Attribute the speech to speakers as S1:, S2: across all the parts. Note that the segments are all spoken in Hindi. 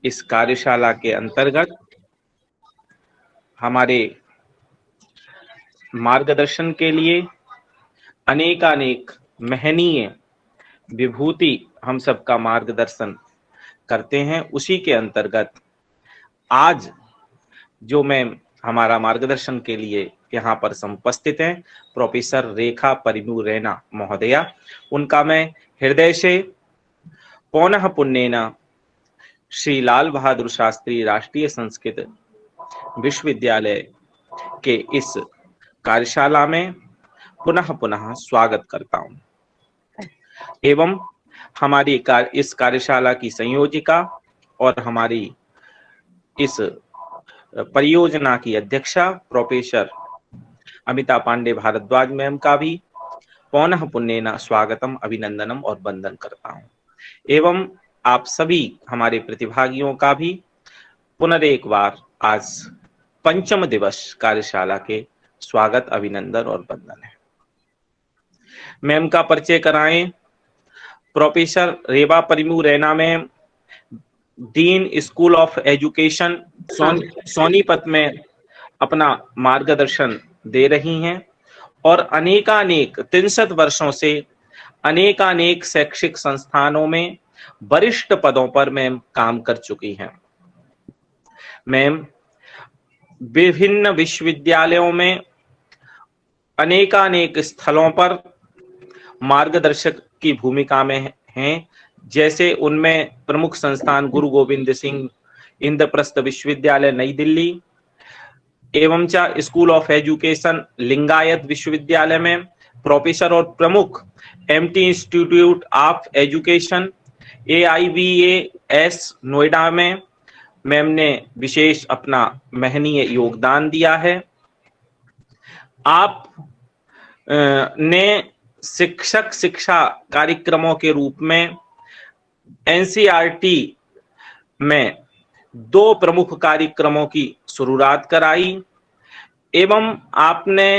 S1: इस कार्यशाला के अंतर्गत हमारे मार्गदर्शन के लिए अनेकानेक महनीय विभूति हम सबका मार्गदर्शन करते हैं। उसी के अंतर्गत आज जो मैम हमारा मार्गदर्शन के लिए यहाँ पर उपस्थित हैं, प्रोफेसर रेखा परिमू रैना महोदया, उनका मैं हृदय से पौनः पुण्येन श्री लाल बहादुर शास्त्री राष्ट्रीय संस्कृत विश्वविद्यालय के इस कार्यशाला में पुनः पुनः स्वागत करता हूं एवं हमारी इस कार्यशाला की संयोजिका और हमारी इस परियोजना की अध्यक्षा प्रोफेसर अमिता पांडे भारद्वाज मैम का भी पौनः पुण्येन स्वागतम, अभिनंदनम और वंदन करता हूं एवं आप सभी हमारे प्रतिभागियों का भी पुनरेक बार आज पंचम दिवस कार्यशाला के स्वागत, अभिनंदन और वंदन है। मैम का परिचय कराएं। Professor Rekha Parimoo Raina ma'am dean school of education Sonipat में अपना मार्गदर्शन दे रही हैं और अनेकानेक 63 वर्षों से अनेकानेक शैक्षिक संस्थानों में वरिष्ठ पदों पर मैम काम कर चुकी हैं। मैम विभिन्न विश्वविद्यालयों में अनेकानेक स्थलों पर मार्गदर्शक की भूमिका में हैं, जैसे उनमें प्रमुख संस्थान गुरु गोविंद सिंह इंद्रप्रस्थ विश्वविद्यालय नई दिल्ली एवं स्कूल ऑफ एजुकेशन लिंगायत विश्वविद्यालय में प्रोफेसर और प्रमुख Amity institute of education AIVAS Noida में मैम ने विशेष अपना महनीय योगदान दिया है। आप ने शिक्षक शिक्षा कार्यक्रमों के रूप में NCERT में 2 प्रमुख कार्यक्रमों की शुरुआत कराई एवं आपने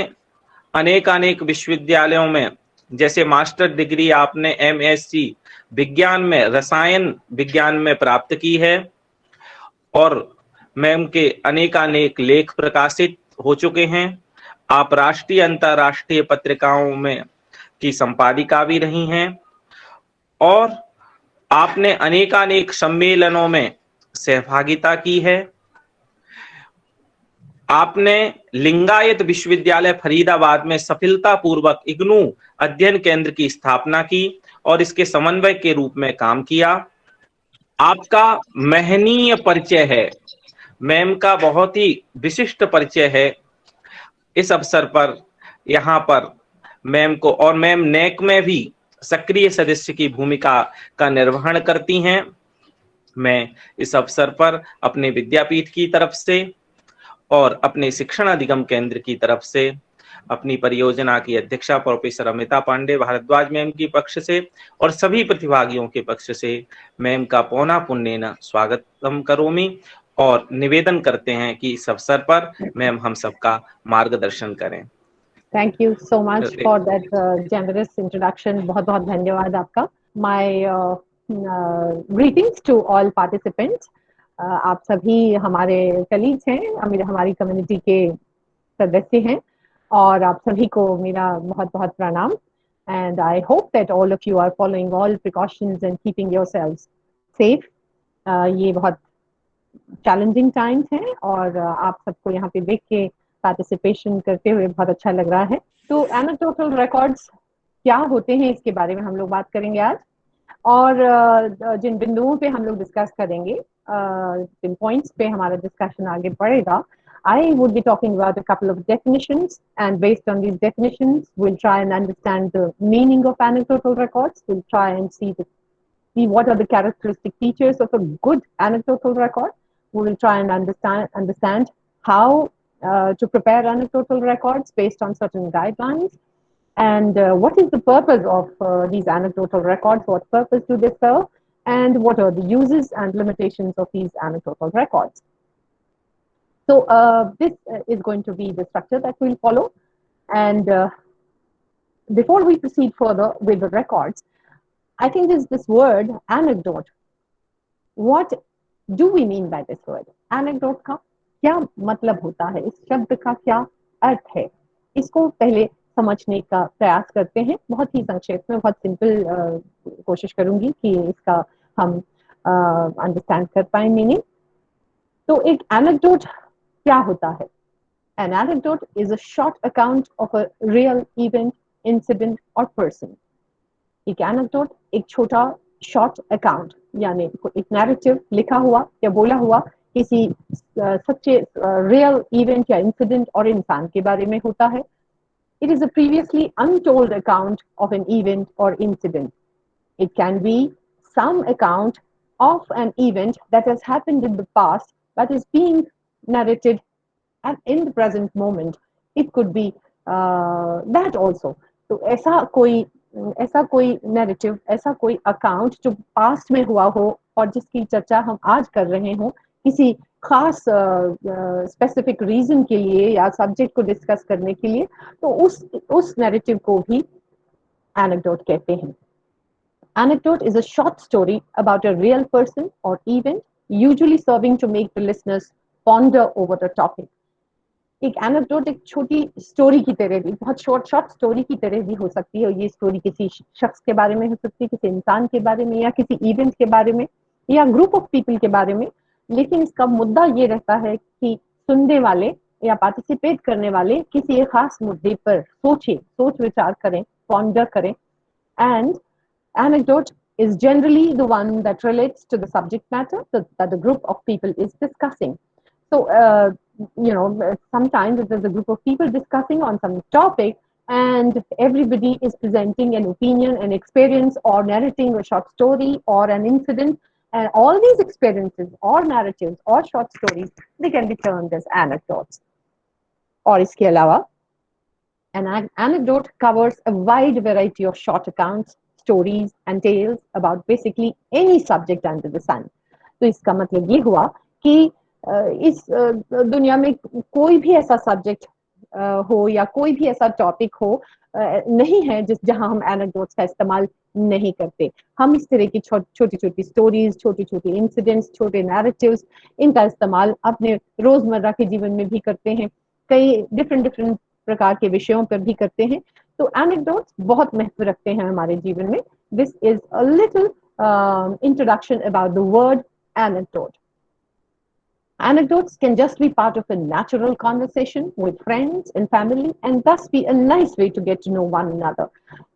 S1: अनेकानेक विश्वविद्यालयों में जैसे मास्टर डिग्री आपने MSc विज्ञान में रसायन विज्ञान में प्राप्त की है और मैम के अनेकानेक लेख प्रकाशित हो चुके हैं। आप राष्ट्रीय अंतर्राष्ट्रीय पत्रिकाओं में की संपादिका भी रही हैं और आपने अनेकानेक सम्मेलनों में सहभागिता की है। आपने लिंगायत विश्वविद्यालय फरीदाबाद में सफलतापूर्वक इग्नू अध्ययन केंद्र की स्थापना की और इसके समन्वयक के रूप में काम किया। आपका महनीय परिचय है, मैम का बहुत ही विशिष्ट परिचय है। इस अवसर पर यहाँ पर मैम को और मैम नेक में भी सक्रिय सदस्य की भूमिका का निर्वहन करती हैं। मैं इस अवसर पर अपने विद्यापीठ की तरफ से और अपने शिक्षण अधिगम केंद्र की तरफ से अपनी परियोजना की अध्यक्षा प्रोफेसर अमिता पांडे भारद्वाज मैम की पक्ष से और सभी प्रतिभागियों के पक्ष से मैम का पौना पुण्येन स्वागतम करोमि और निवेदन करते हैं कि इस अवसर पर मैम हम सबका मार्गदर्शन करें।
S2: Thank you so much for that generous introduction. बहुत बहुत धन्यवाद आपका। My greetings to all participants. आप सभी हमारे कलीग्स हैं, हमारी कम्युनिटी के सदस्य हैं और आप सभी को मेरा बहुत बहुत प्रणाम। And I hope that all of you are following all precautions and keeping yourselves safe. ये बहुत चैलेंजिंग टाइम्स हैं और आप सबको यहाँ पे देख के पार्टिसिपेशन करते हुए बहुत अच्छा लग रहा है। तो एनेक्डोटल रिकॉर्ड्स क्या होते हैं इसके बारे में हम लोग बात करेंगे आज और जिन बिंदुओं पे हम लोग डिस्कस करेंगे, जिन पॉइंट्स पे हमारा डिस्कशन आगे बढ़ेगा, I would be talking about a couple of definitions, and based on these definitions we'll try and understand the meaning of anecdotal records. We'll try and see what are the characteristic features of a good anecdotal record. We will try and understand how to prepare anecdotal records based on certain guidelines, and what is the purpose of these anecdotal records, what purpose do they serve, and what are the uses and limitations of these anecdotal records. So this is going to be the structure that we'll follow, and before we proceed further with the records, I think this word anecdote, what do we mean by this word? Anecdote का क्या मतलब होता है, इस शब्द का क्या अर्थ है, इसको पहले समझने का प्रयास करते हैं। बहुत ही संक्षेप में, बहुत सिंपल कोशिश करूंगी कि इसका हम अंडरस्टैंड कर पाए मीनिंग। तो एक एनेक्डोट क्या होता है? An anecdote is a short account of a real event, incident or person. एक anecdote एक छोटा short account यानी एक narrative लिखा हुआ या बोला हुआ किसी सच्चे real event या incident और इंसान के बारे में होता है। It is a previously untold account of an event or incident. It can be some account of an event that has happened in the past but is being narrated and in the present moment. It could be that also. तो ऐसा कोई नैरेटिव, ऐसा कोई अकाउंट जो पास्ट में हुआ हो और जिसकी चर्चा हम आज कर रहे हो किसी खास स्पेसिफिक रीजन के लिए या सब्जेक्ट को डिस्कस करने के लिए, तो उस नैरेटिव को भी एनेक्डोट कहते हैं। Anecdote is a short story about a real person or event, usually serving to make the listeners ponder over the topic. एक एनेक्डोट एक छोटी स्टोरी की तरह भी, बहुत शॉर्ट स्टोरी की तरह भी हो सकती है। ये स्टोरी किसी शख्स के बारे में हो सकती है, किसी इंसान के बारे में, या किसी इवेंट के बारे में, या ग्रुप ऑफ पीपल के बारे में। लेकिन इसका मुद्दा ये रहता है कि सुनने वाले या पार्टिसिपेट करने वाले किसी एक खास मुद्दे पर सोच विचार करें, पॉन्डर करें। And anecdote is generally the one that relates to the subject matter that the group of people is discussing. So, sometimes if there's a group of people discussing on some topic and everybody is presenting an opinion, an experience, or narrating a short story or an incident, and all these experiences or narratives or short stories, they can be termed as anecdotes. और इसके अलावा an anecdote covers a wide variety of short accounts, stories and tales about basically any subject under the sun. तो इसका मतलब ये हुआ कि इस दुनिया में कोई भी ऐसा सब्जेक्ट हो या कोई भी ऐसा टॉपिक हो नहीं है जहां हम एनेक्डोट्स का इस्तेमाल नहीं करते। हम इस तरह की छोटी छोटी स्टोरीज, छोटी छोटी इंसिडेंट्स, छोटे नैरेटिव्स, इनका इस्तेमाल अपने रोजमर्रा के जीवन में भी करते हैं, कई डिफरेंट प्रकार के विषयों पर भी करते हैं। तो एनेक्डोट्स बहुत महत्व रखते हैं हमारे जीवन में। This is a little introduction about the word anecdote. Anecdotes can just be part of a natural conversation with friends and family and thus be a nice way to get to know one another.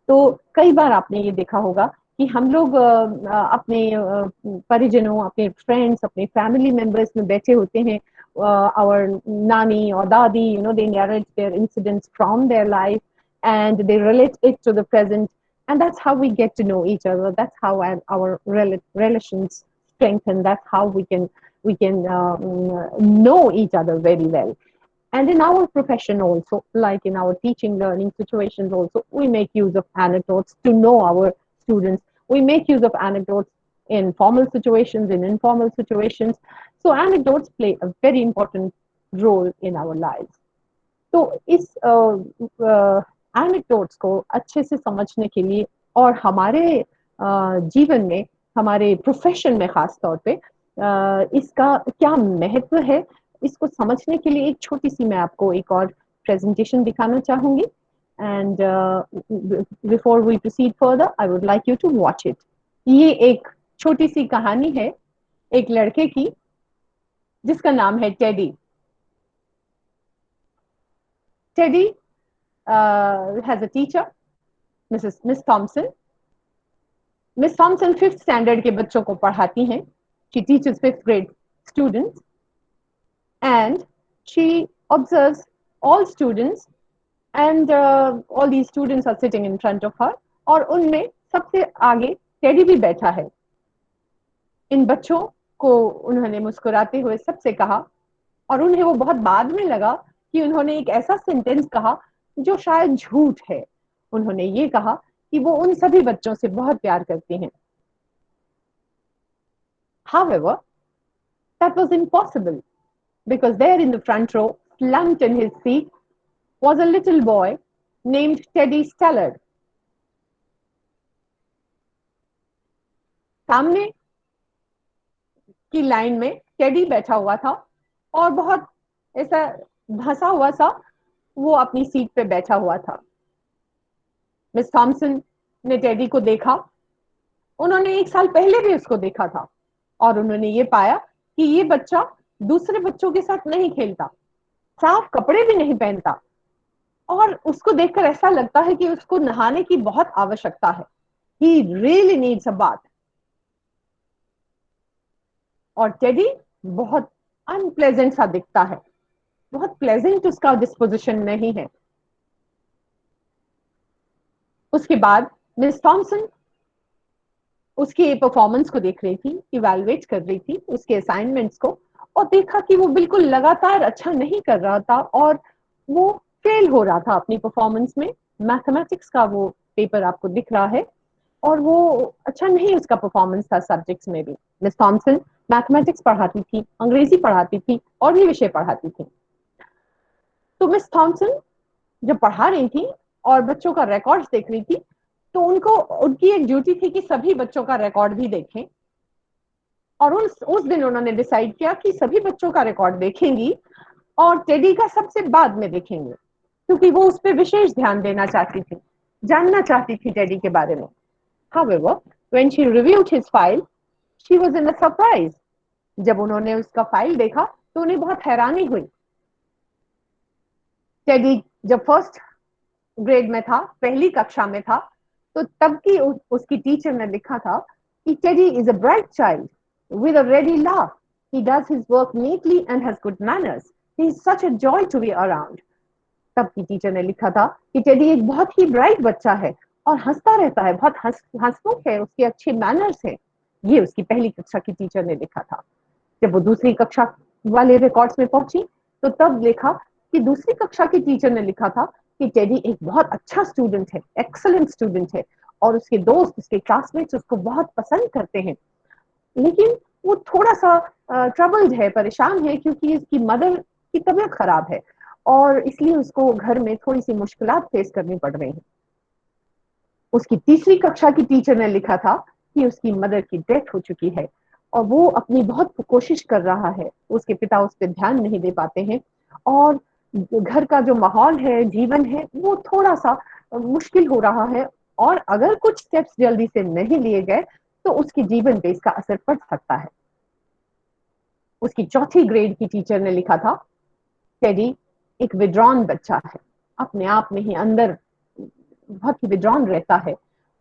S2: तो कई बार आपने ये देखा होगा कि हम लोग अपने परिजनों, अपने फ्रेंड्स, अपने फैमिली मेंबर्स में बैठे होते हैं, our nani or dadi, they narrate their incidents from their life and they relate it to the present, and that's how we get to know each other. That's how our relations strengthen. That's how we can know each other very well. And in our profession also, like in our teaching, learning situations also, we make use of anecdotes to know our students. We make use of anecdotes in formal situations, in informal situations. So anecdotes play a very important role in our lives. तो इस एनेक्डोट्स को अच्छे से समझने के लिए और हमारे जीवन में, हमारे प्रोफेशन में खास तौर पे इसका क्या महत्व है, इसको समझने के लिए एक छोटी सी मैं आपको एक और प्रेजेंटेशन दिखाना चाहूंगी। And before we proceed further I would like you to watch it. ये एक छोटी सी कहानी है एक लड़के की जिसका नाम है teddy. Teddy has a teacher, Miss Thompson. Miss Thompson 5th standard के बच्चों को पढ़ाती हैं। She teaches 5th grade students and she observes all students and all these students are sitting in front of her और उनमें सबसे आगे टेडी भी बैठा है। इन बच्चों को उन्होंने मुस्कुराते हुए सबसे कहा और उन्हें वो बहुत बाद में लगा कि उन्होंने एक ऐसा सेंटेंस कहा जो शायद झूठ है। उन्होंने ये कहा कि वो उन सभी बच्चों से बहुत प्यार करती हैं। However, that was impossible because there in the front row, slumped in his seat, was a little boy named Teddy Stallard. सामने की लाइन में टेडी बैठा हुआ था और बहुत ऐसा धंसा हुआ सा वो अपनी सीट पे बैठा हुआ था। मिस थॉम्सन ने टेडी को देखा। उन्होंने 1 साल पहले भी उसको देखा था और उन्होंने ये पाया कि ये बच्चा दूसरे बच्चों के साथ नहीं खेलता, साफ कपड़े भी नहीं पहनता और उसको देखकर ऐसा लगता है कि उसको नहाने की बहुत आवश्यकता है। He really needs a bath। और टेडी बहुत अनप्लेजेंट सा दिखता है, बहुत प्लेजेंट उसका डिस्पोजिशन नहीं है। उसके बाद मिस थॉम्सन उसके परफॉर्मेंस को देख रही थी, इवैल्यूएट कर रही थी उसके असाइनमेंट्स को, और देखा कि वो बिल्कुल लगातार अच्छा नहीं कर रहा था और वो फेल हो रहा था अपनी परफॉर्मेंस में। मैथमेटिक्स का वो पेपर आपको दिख रहा है और वो अच्छा नहीं उसका परफॉर्मेंस था सब्जेक्ट्स में भी। मिस थॉम्सन मैथमेटिक्स पढ़ाती थी, अंग्रेजी पढ़ाती थी और भी विषय पढ़ाती थी। तो मिस थॉम्सन जब पढ़ा रही थी और बच्चों का रिकॉर्ड्स देख रही थी, तो उनको उनकी एक ड्यूटी थी कि सभी बच्चों का रिकॉर्ड भी देखें। और उस दिन उन्होंने डिसाइड किया कि सभी बच्चों का रिकॉर्ड देखेंगी और टेडी का सबसे बाद में देखेंगे, क्योंकि वो उस पर विशेष ध्यान देना चाहती थी, जानना चाहती थी टेडी के बारे में। However, when she reviewed his file, she was in a surprise। जब उन्होंने उसका फाइल देखा तो उन्हें बहुत हैरानी हुई। टेडी जब फर्स्ट ग्रेड में था, पहली कक्षा में था, तो तब की उसकी टीचर ने लिखा था कि teddy is a bright child with a ready laugh, he does his work neatly and has good manners, he is such a joy to be around। तब की टीचर ने लिखा था कि टेडी एक बहुत ही ब्राइट बच्चा है और हंसता रहता है, बहुत हंसमुख है, उसके अच्छे मैनर्स हैं। ये उसकी पहली कक्षा की टीचर ने लिखा था। जब वो दूसरी कक्षा वाले रिकॉर्ड्स में पहुंची तो तब लिखा कि दूसरी कक्षा की टीचर ने लिखा था कि टेडी एक बहुत अच्छा स्टूडेंट है, एक्सलेंट स्टूडेंट है और उसके दोस्त, उसके क्लासमेट्स उसको बहुत पसंद करते हैं, लेकिन वो थोड़ा सा ट्रबल्ड है, परेशान है, क्योंकि उसकी मदर की तबीयत खराब है और इसलिए उसको घर में थोड़ी सी मुश्किलात फेस करनी पड़ रही हैं। उसकी तीसरी कक्षा की टीचर ने लिखा था कि उसकी मदर की डेथ हो चुकी है और वो अपनी बहुत कोशिश कर रहा है, उसके पिता उस पर ध्यान नहीं दे पाते हैं और घर का जो माहौल है, जीवन है, वो थोड़ा सा मुश्किल हो रहा है और अगर कुछ स्टेप्स जल्दी से नहीं लिए गए तो उसके जीवन पे इसका असर पड़ सकता है। उसकी चौथी ग्रेड की टीचर ने लिखा था, टेडी एक विड्रॉन बच्चा है, अपने आप में ही अंदर बहुत ही विड्रॉन रहता है,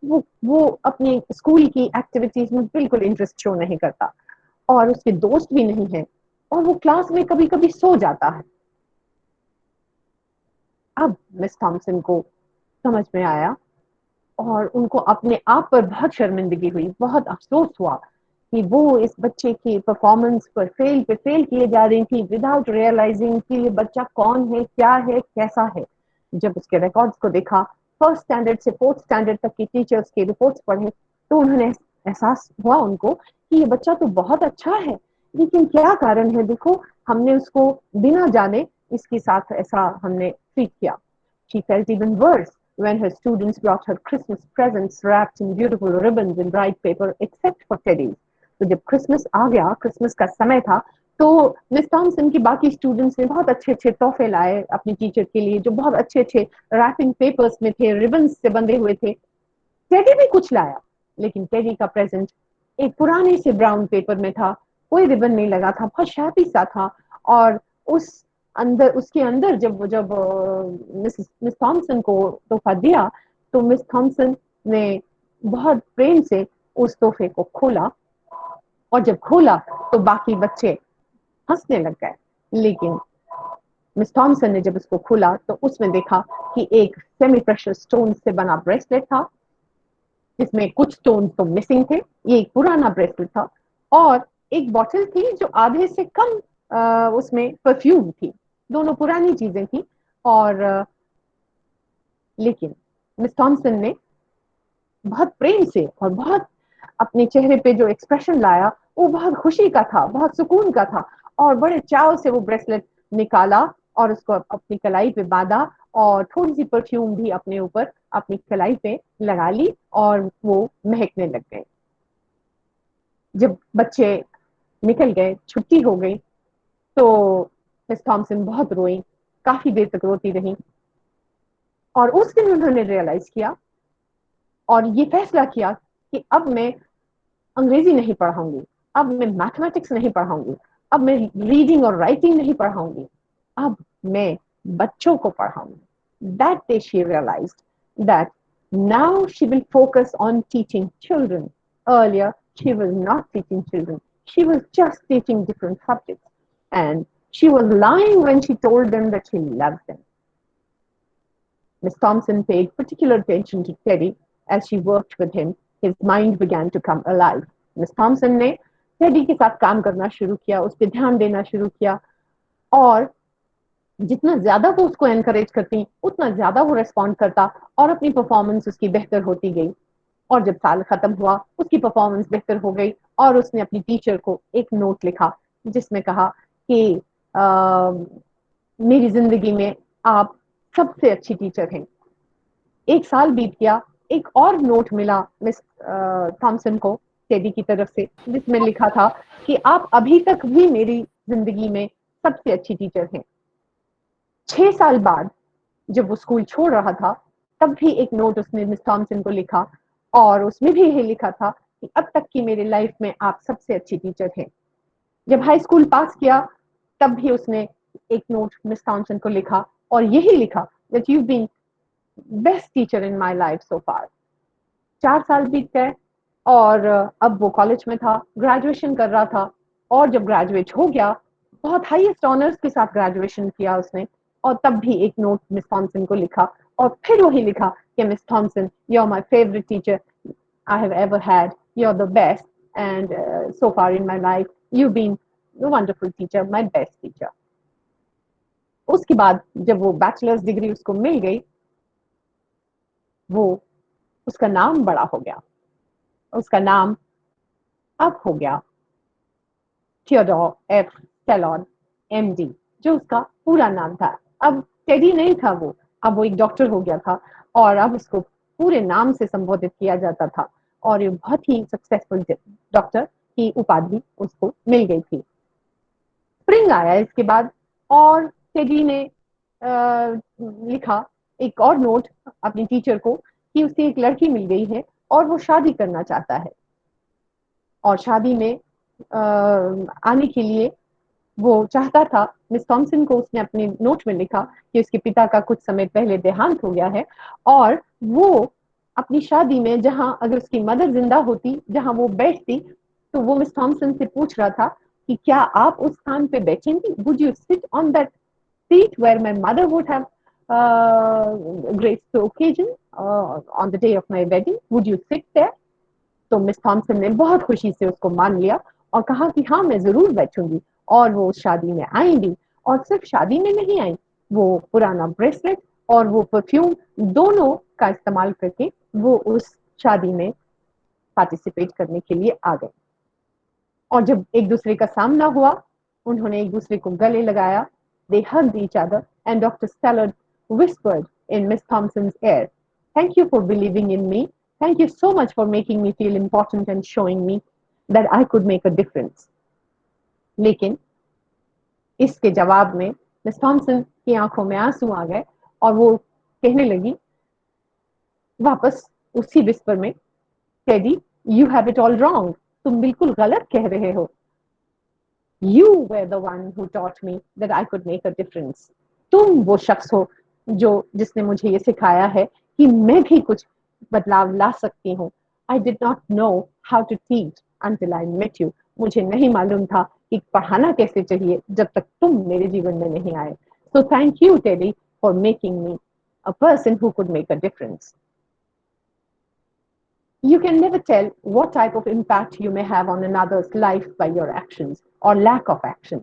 S2: वो अपने स्कूल की एक्टिविटीज में बिल्कुल इंटरेस्ट शो नहीं करता और उसके दोस्त भी नहीं है और वो क्लास में कभी कभी सो जाता है। अब मिस थॉम्सन को समझ में आया और उनको अपने आप पर बहुत शर्मिंदगी हुई, बहुत अफसोस हुआ कि वो इस बच्चे की परफॉर्मेंस पर फेल किए जा रही थी विदाउट रियलाइजिंग कि ये बच्चा कौन है, क्या है, कैसा है। जब उसके रिकॉर्ड्स को देखा, फर्स्ट स्टैंडर्ड से फोर्थ स्टैंडर्ड तक की टीचर्स के रिपोर्ट्स पढ़े, तो उन्होंने एहसास हुआ उनको कि ये बच्चा तो बहुत अच्छा है, लेकिन क्या कारण है, देखो हमने उसको बिना जाने इसके साथ ऐसा हमने ट्रीट किया। She felt even worse when her students brought her Christmas presents wrapped in beautiful ribbons and bright paper, except for Teddy। तो जब क्रिसमस आ गया, क्रिसमस का समय था, तो मिस थॉम्सन की बाकी स्टूडेंट्स ने बहुत अच्छे अच्छे तोहफे लाए अपनी टीचर के लिए, जो बहुत अच्छे अच्छे रैपिंग पेपर्स में थे, रिबन्स से बंधे हुए थे। टेडी भी कुछ लाया, लेकिन टेडी का प्रेजेंट एक पुराने से ब्राउन पेपर में था, कोई रिबन नहीं लगा था, बहुत शैपी सा था। और उस उसके अंदर जब मिस थॉम्सन को तोहफा दिया तो मिस थॉम्सन ने बहुत प्रेम से उस तोहफे को खोला और जब खोला तो बाकी बच्चे हंसने लग गए, लेकिन मिस थॉम्सन ने जब उसको खोला तो उसमें देखा कि एक सेमी प्रेशियस स्टोन से बना ब्रेसलेट था, इसमें कुछ स्टोन तो मिसिंग थे, ये एक पुराना ब्रेसलेट था और एक बॉटल थी जो आधे से कम उसमें परफ्यूम थी। दोनों पुरानी चीजें थी और लेकिन मिस थॉम्सन ने बहुत प्रेम से और बहुत अपने चेहरे पे जो एक्सप्रेशन लाया वो बहुत खुशी का था, बहुत सुकून का था और बड़े चाव से वो ब्रेसलेट निकाला और उसको अपनी कलाई पे बांधा और थोड़ी सी परफ्यूम भी अपने ऊपर अपनी कलाई पे लगा ली और वो महकने लग गए। जब बच्चे निकल गए, छुट्टी हो गई, तो मिस थॉम्सन बहुत रोई, काफी देर तक रोती रही। और उस दिन उन्होंने रियलाइज किया और ये फैसला किया कि अब मैं अंग्रेजी नहीं पढ़ाऊंगी, अब मैं मैथमेटिक्स नहीं पढ़ाऊंगी, अब मैं रीडिंग और राइटिंग नहीं पढ़ाऊंगी, अब मैं बच्चों को पढ़ाऊंगी। That day she realized that now she will focus on teaching children. Earlier, she was not teaching children. She was just teaching different subjects. And she was lying when she told them that she loved them. Miss Thompson paid particular attention to Teddy as she worked with him. His mind began to come alive. Miss Thompson ने टेडी के साथ काम करना शुरू किया, उस पर ध्यान देना शुरू किया, और जितना ज्यादा वो उसको एनकरेज करती उतना ज्यादा वो रेस्पॉन्ड करता और अपनी परफॉर्मेंस उसकी बेहतर होती गई। और जब साल खत्म हुआ उसकी परफॉर्मेंस बेहतर हो गई और उसने अपनी टीचर को एक नोट लिखा जिसमें कहा कि मेरी जिंदगी में आप सबसे अच्छी टीचर हैं। एक साल बीत गया, एक और नोट मिला मिस थॉम्सन को टेडी की तरफ से, जिसमें लिखा था कि आप अभी तक भी मेरी जिंदगी में सबसे अच्छी टीचर हैं। 6 साल बाद जब वो स्कूल छोड़ रहा था तब भी एक नोट उसने मिस थॉम्सन को लिखा और उसमें भी यही लिखा था कि अब तक की मेरी लाइफ में आप सबसे अच्छी टीचर हैं। जब हाई स्कूल पास किया तब भी उसने एक नोट मिस थॉम्सन को लिखा और यही लिखा that you been best teacher in my life so far. 4 साल बीत गए और अब वो कॉलेज में था, ग्रेजुएशन कर रहा था, और जब ग्रेजुएट हो गया बहुत हाईएस्ट ऑनर्स के साथ ग्रेजुएशन किया उसने, और तब भी एक नोट मिस थॉम्सन को लिखा और फिर वही लिखा कि Miss Thomson, you are my favourite teacher I have ever had, you are the best and so far in my life, you been wonderful teacher, my best teacher. उसके बाद जब वो बैचलर्स डिग्री उसको मिल गई, वो उसका नाम बड़ा हो गया, उसका नाम अब हो गया थियोडोर एफ टेलॉन एमडी, जो उसका पूरा नाम था। अब टेडी नहीं था वो, अब वो एक डॉक्टर हो गया था और अब उसको पूरे नाम से संबोधित किया जाता था और ये बहुत ही सक्सेसफुल डॉक्टर की उपाधि उसको मिल गई थी। स्प्रिंग आया इसके बाद और टेडी ने लिखा एक और नोट अपनी टीचर को कि उसे एक लड़की मिल गई है और वो शादी करना चाहता है, और शादी में आने के लिए वो चाहता था। मिस थॉम्सन को उसने अपने नोट में लिखा कि उसके पिता का कुछ समय पहले देहांत हो गया है और वो अपनी शादी में जहां अगर उसकी मदर जिंदा होती, जहां वो बैठती, तो वो मिस थॉम्सन से पूछ रहा था कि क्या आप उस स्थान पे बैठेंगी, would you sit on that seat where my mother would have graced the occasion on the day of my wedding, would you sit there? तो मिस थॉम्सन ने बहुत खुशी से उसको मान लिया और कहा कि हाँ मैं जरूर बैठूंगी, और वो उस शादी में आई भी, और सिर्फ शादी में नहीं आई, वो पुराना ब्रेसलेट और वो परफ्यूम दोनों का इस्तेमाल करके वो उस शादी में पार्टिसिपेट करने के लिए आ गए। और जब एक दूसरे का सामना हुआ, उन्होंने एक दूसरे को गले लगाया, they hugged each other and Dr. Stallard whispered in Miss Thompson's ear, thank you for believing in me, thank you so much for making me feel important and showing me that I could make a difference. लेकिन इसके जवाब में मिस थॉम्सन की आंखों में आंसू आ गए और वो कहने लगी वापस उसी विस्पर में, teddy you have it all wrong, तुम बिल्कुल गलत कह रहे हो, you were the one who taught me that I could make a difference. तुम वो शख्स हो जो जिसने मुझे ये सिखाया है कि मैं भी कुछ बदलाव ला सकती हूँ। I did not know how to teach until I met you. मुझे नहीं मालूम था कि पढ़ाना कैसे चाहिए जब तक तुम मेरे जीवन में नहीं आए। So thank you, Teddy, for making me a person who could make a difference. You can never tell what type of impact you may have on another's life by your actions or lack of action.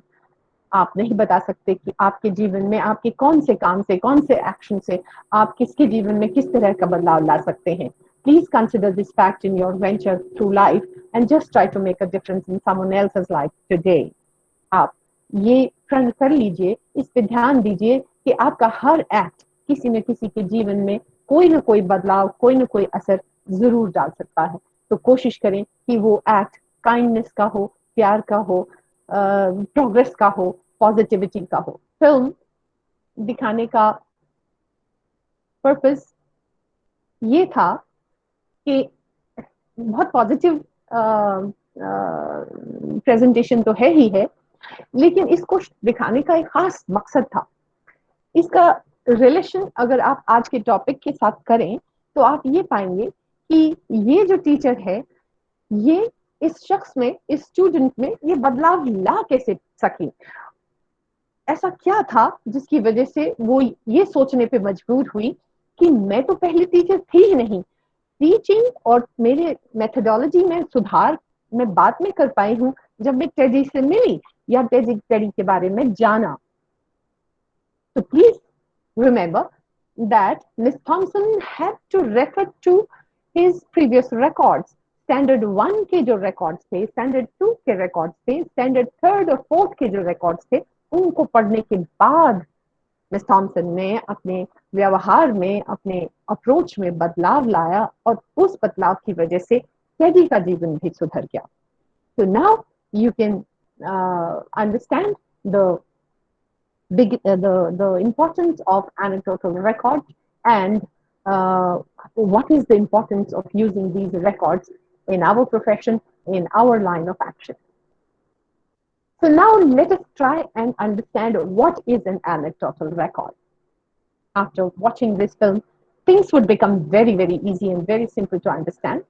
S2: आप नहीं बता सकते कि आपके जीवन में आपके कौन से काम से, कौन से एक्शन से आप किसके जीवन में किस तरह का बदलाव ला सकते हैं। Please consider this fact in your venture through life and just try to make a difference in someone else's life today. आप ये प्रण कर लीजिए, इस पे ध्यान दीजिए कि आपका हर एक्ट किसी न किसी के जीवन में कोई ना कोई बदलाव, कोई ना कोई असर जरूर डाल सकता है। तो कोशिश करें कि वो एक्ट काइंडनेस का हो, प्यार का हो, प्रोग्रेस का हो, पॉजिटिविटी का हो। फिल्म दिखाने का पर्पस ये था कि बहुत पॉजिटिव प्रेजेंटेशन तो है ही है, लेकिन इसको दिखाने का एक खास मकसद था। इसका रिलेशन अगर आप आज के टॉपिक के साथ करें तो आप ये पाएंगे कि ये जो टीचर है, ये इस शख्स में, इस स्टूडेंट में ये बदलाव ला कैसे सकी, ऐसा क्या था जिसकी वजह से वो ये सोचने पे मजबूर हुई कि मैं तो पहले टीचर थी ही नहीं, टीचिंग और मेरे मेथोडोलॉजी में सुधार मैं बाद में कर पाई हूँ जब मैं टेडी से मिली या टेडी के बारे में जाना। तो please remember that Miss Thompson had to refer to his previous records. Standard 1 के जो रिकॉर्ड्स थे, स्टैंडर्ड 2 के रिकॉर्ड्स थे, स्टैंडर्ड 3rd और 4th के जो रिकॉर्ड्स थे, उनको पढ़ने के बाद मिस थॉम्सन ने अपने व्यवहार में, अपने अप्रोच में बदलाव लाया और उस बदलाव की वजह से टेडी का जीवन भी सुधर गया। So now you can understand the importance of anecdotal records and what is the importance of using these records in our profession, in our line of action. So now let us try and understand what is an anecdotal record. After watching this film, things would become very, very easy and very simple to understand.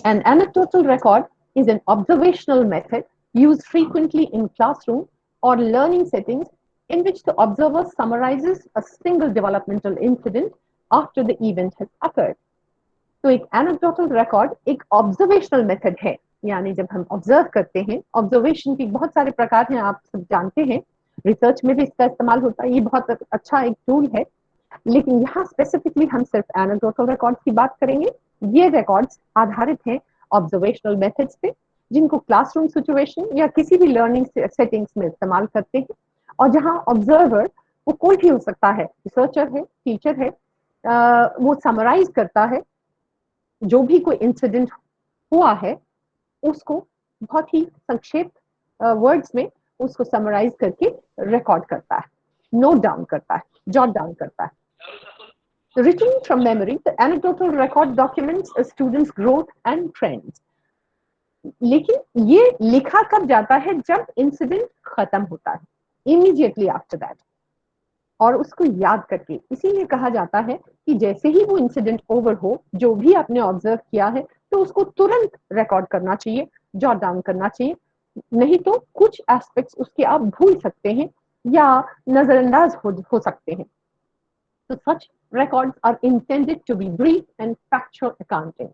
S2: An anecdotal record is an observational method used frequently in classroom or learning settings in which the observer summarizes a single developmental incident after the event has occurred. तो एक anecdotal record एक observational method है, यानी जब हम ऑब्जर्व करते हैं, ऑब्जर्वेशन के बहुत सारे प्रकार हैं, आप सब जानते हैं, रिसर्च में भी इसका इस्तेमाल होता है, ये बहुत अच्छा एक टूल है, लेकिन यहाँ स्पेसिफिकली हम सिर्फ एनेक्डोटल रिकॉर्ड्स की बात करेंगे। ये रिकॉर्ड्स आधारित हैं ऑब्जर्वेशनल मेथड्स पे, जिनको क्लासरूम सिचुएशन या किसी भी लर्निंग सेटिंग्स में इस्तेमाल करते हैं, और जहाँ ऑब्जर्वर वो कोई भी हो सकता है, रिसर्चर है, टीचर है, वो समराइज करता है जो भी कोई इंसिडेंट हुआ है उसको बहुत ही संक्षिप्त वर्ड्स में उसको समराइज करके रिकॉर्ड करता है, नोट डाउन करता है, जॉट डाउन करता है। Written from memory, the anecdotal record documents a student's growth and trends. लेकिन ये लिखा कब जाता है? जब इंसिडेंट खत्म होता है, इमीडिएटली आफ्टर दैट, और उसको याद करके। इसीलिए कहा जाता है कि जैसे ही वो इंसिडेंट ओवर हो, जो भी आपने ऑब्जर्व किया है, तो उसको तुरंत रिकॉर्ड करना चाहिए, जॉट डाउन करना चाहिए, नहीं तो कुछ एस्पेक्ट्स उसके आप भूल सकते हैं या नजरअंदाज हो सकते हैं। तो सच records are intended to be brief and factual accounting.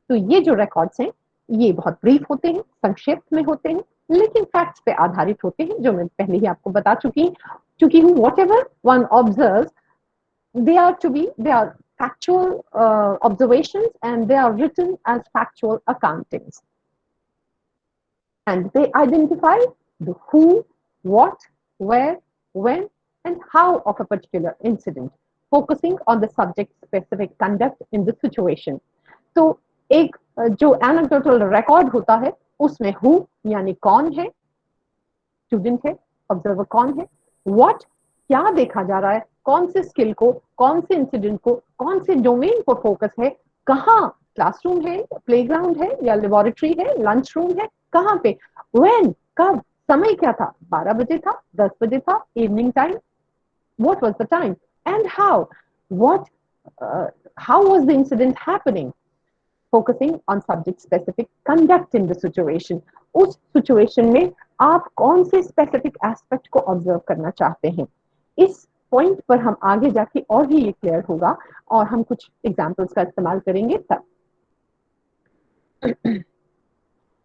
S2: तो ये जो records हैं, ये बहुत brief होते हैं, संक्षिप्त में होते हैं, लेकिन facts पे आधारित होते हैं, जो मैं पहले ही आपको बता चुकी हूँ। Whatever one observes, they are factual observations and they are written as factual accountings. And they identify the who, what, where, when, and how of a particular incident, focusing on the subject specific conduct in the situation. तो एक जो anecdotal record होता है, उसमें who यानी कौन है, स्टूडेंट है, ऑब्जर्वर कौन है, what क्या देखा जा रहा है, कौन से स्किल को, कौन से इंसिडेंट को, कौन से डोमेन पर फोकस है, कहाँ, क्लासरूम है, प्लेग्राउंड है या लेबोरेटरी है, लंच रूम है, कहाँ पे, when कब, समय क्या था, 12 बजे था, 10 बजे था, evening time, what was the time, and how was the incident happening, focusing on subject specific conduct in the situation. उस situation में आप कौन से specific aspect को observe करना चाहते हैं, इस point पर हम आगे जाके और भी ये clear होगा, और हम कुछ examples का इस्तेमाल करेंगे तब।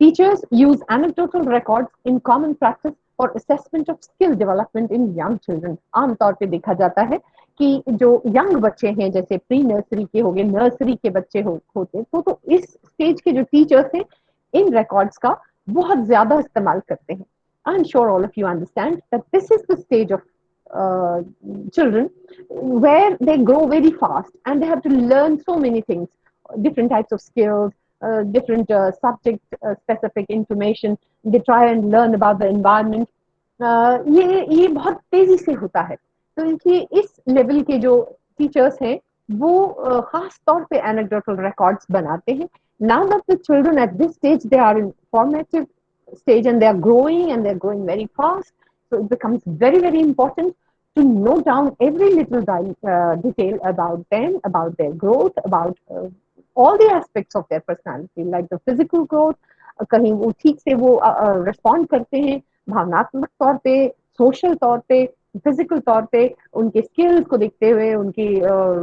S2: Teachers use anecdotal records in common practice for assessment of skill development in young children. आमतौर पे देखा जाता है कि जो यंग बच्चे हैं, जैसे प्री नर्सरी के हो गए, नर्सरी के बच्चे होते तो इस स्टेज के जो टीचर्स हैं, इन रिकॉर्ड्स का बहुत ज्यादा इस्तेमाल करते हैं। I am sure all of you understand that this is the stage of children where they grow very fast and they have to learn so many things, different types of skills, different subject specific information. They try and learn about the environment. ये बहुत तेजी से होता है. तो इनकी इस लेवल के जो टीचर्स हैं वो खास तौर पे anecdotal records बनाते हैं. Now that the children at this stage, they are in formative stage and they are growing very fast, so it becomes very, very important to note down every little detail about them, about their growth, about all the aspects of their personality, like the physical growth. कहीं वो ठीक से वो respond करते हैं भावनात्मक तौर पे, सोशल तौर पे, फिजिकल तौर पे, उनके स्किल्स को देखते हुए, उनकी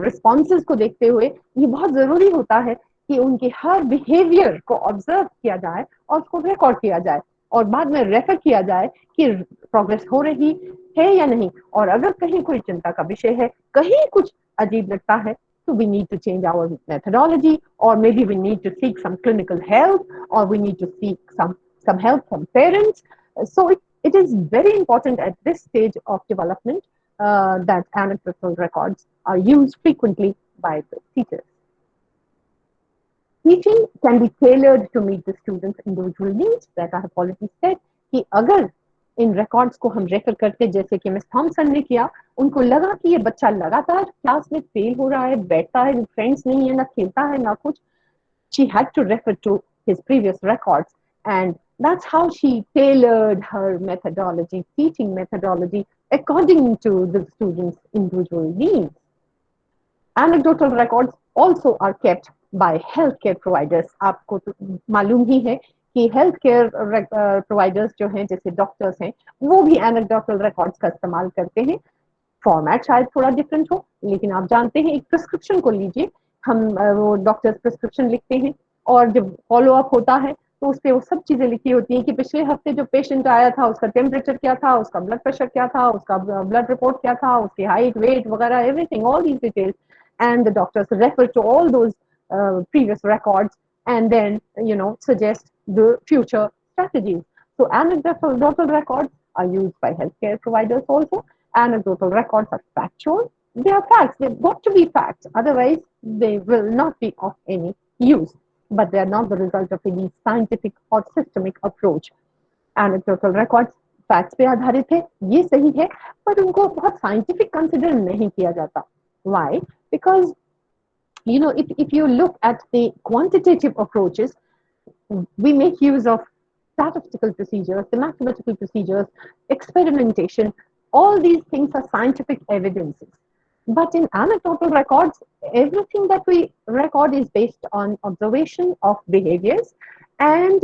S2: रिस्पॉन्सेज को देखते हुए. ये बहुत जरूरी होता है कि उनके हर बिहेवियर को ऑब्जर्व किया जाए और उसको रिकॉर्ड किया जाए और बाद में रेफर किया जाए कि प्रोग्रेस हो रही है या नहीं. और अगर कहीं कोई चिंता का विषय है, कहीं कुछ अजीब लगता है, so we need to change our methodology, or maybe we need to seek some clinical help, or we need to seek some help from parents. So it is very important at this stage of development that anecdotal records are used frequently by the teachers. Teaching can be tailored to meet the students' individual needs, that I have already said. कि अगर इन रिकॉर्ड्स को हम रेफर करते, जैसे कि मिस थॉमसन ने किया, उनको लगा कि ये बच्चा लगातार क्लास में फेल हो रहा है, बैठता है, फ्रेंड्स नहीं है, ना खेलता है, ना कुछ. She had to refer to his previous records, and that's how she tailored her methodology, teaching methodology, according to the students' individual needs. Anecdotal records also are kept by healthcare providers. आपको तो मालूम ही है कि हेल्थ केयर प्रोवाइडर्स जो हैं, जैसे डॉक्टर्स हैं, वो भी एनेक्डोटल रिकॉर्ड्स का इस्तेमाल करते हैं. फॉर्मेट शायद थोड़ा डिफरेंट हो, लेकिन आप जानते हैं एक प्रिस्क्रिप्शन को लीजिए, हम वो डॉक्टर्स प्रिस्क्रिप्शन लिखते हैं और जब फॉलो अप होता है तो उस पर वो सब चीजें लिखी होती हैं कि पिछले हफ्ते जो पेशेंट आया था उसका टेम्परेचर क्या था, उसका ब्लड प्रेशर क्या था, उसका ब्लड रिपोर्ट क्या था, उसकी हाइट, वेट वगैरह, everything, all these details. And the doctors refer to all those previous records and then suggest the future strategies. So anecdotal records are used by healthcare providers also. Anecdotal records are factual. They are facts. They've got to be facts. Otherwise, they will not be of any use. But they are not the result of any scientific or systemic approach. Anecdotal records facts पे आधारित है, ये सही है, पर उनको बहुत scientific consider नहीं किया जाता. Why? Because if you look at the quantitative approaches, we make use of statistical procedures, the mathematical procedures, experimentation. All these things are scientific evidences. But in anecdotal records, everything that we record is based on observation of behaviors. And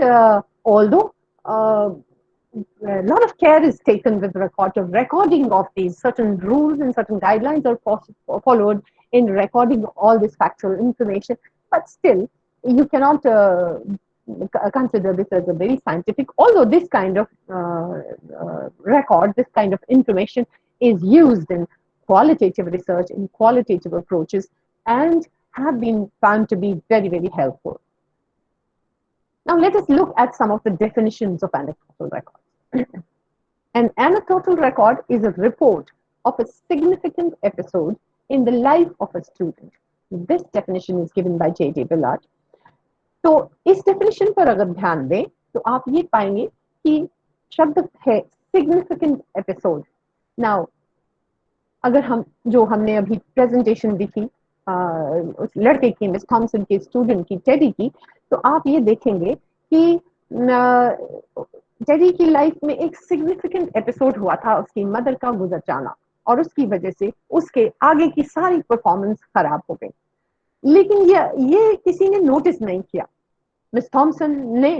S2: although a lot of care is taken with recording of these, certain rules and certain guidelines are followed in recording all this factual information, but still you cannot consider this as a very scientific, although this kind of record, this kind of information is used in qualitative research, in qualitative approaches, and have been found to be very, very helpful. Now let us look at some of the definitions of anecdotal records. An anecdotal record is a report of a significant episode in the life of a student. This definition is given by J.D. Billard. तो इस डेफिनेशन पर अगर ध्यान दें तो आप ये पाएंगे कि शब्द है सिग्निफिकेंट एपिसोड. नाउ अगर हमने अभी प्रेजेंटेशन देखी उस लड़के की, मिस थॉमसन के स्टूडेंट की, टेडी की, तो आप ये देखेंगे कि टेडी की लाइफ में एक सिग्निफिकेंट एपिसोड हुआ था, उसकी मदर का गुजर जाना, और उसकी वजह से उसके आगे की सारी परफॉर्मेंस खराब हो गई. लेकिन ये किसी ने नोटिस नहीं किया. मिस थॉमसन ने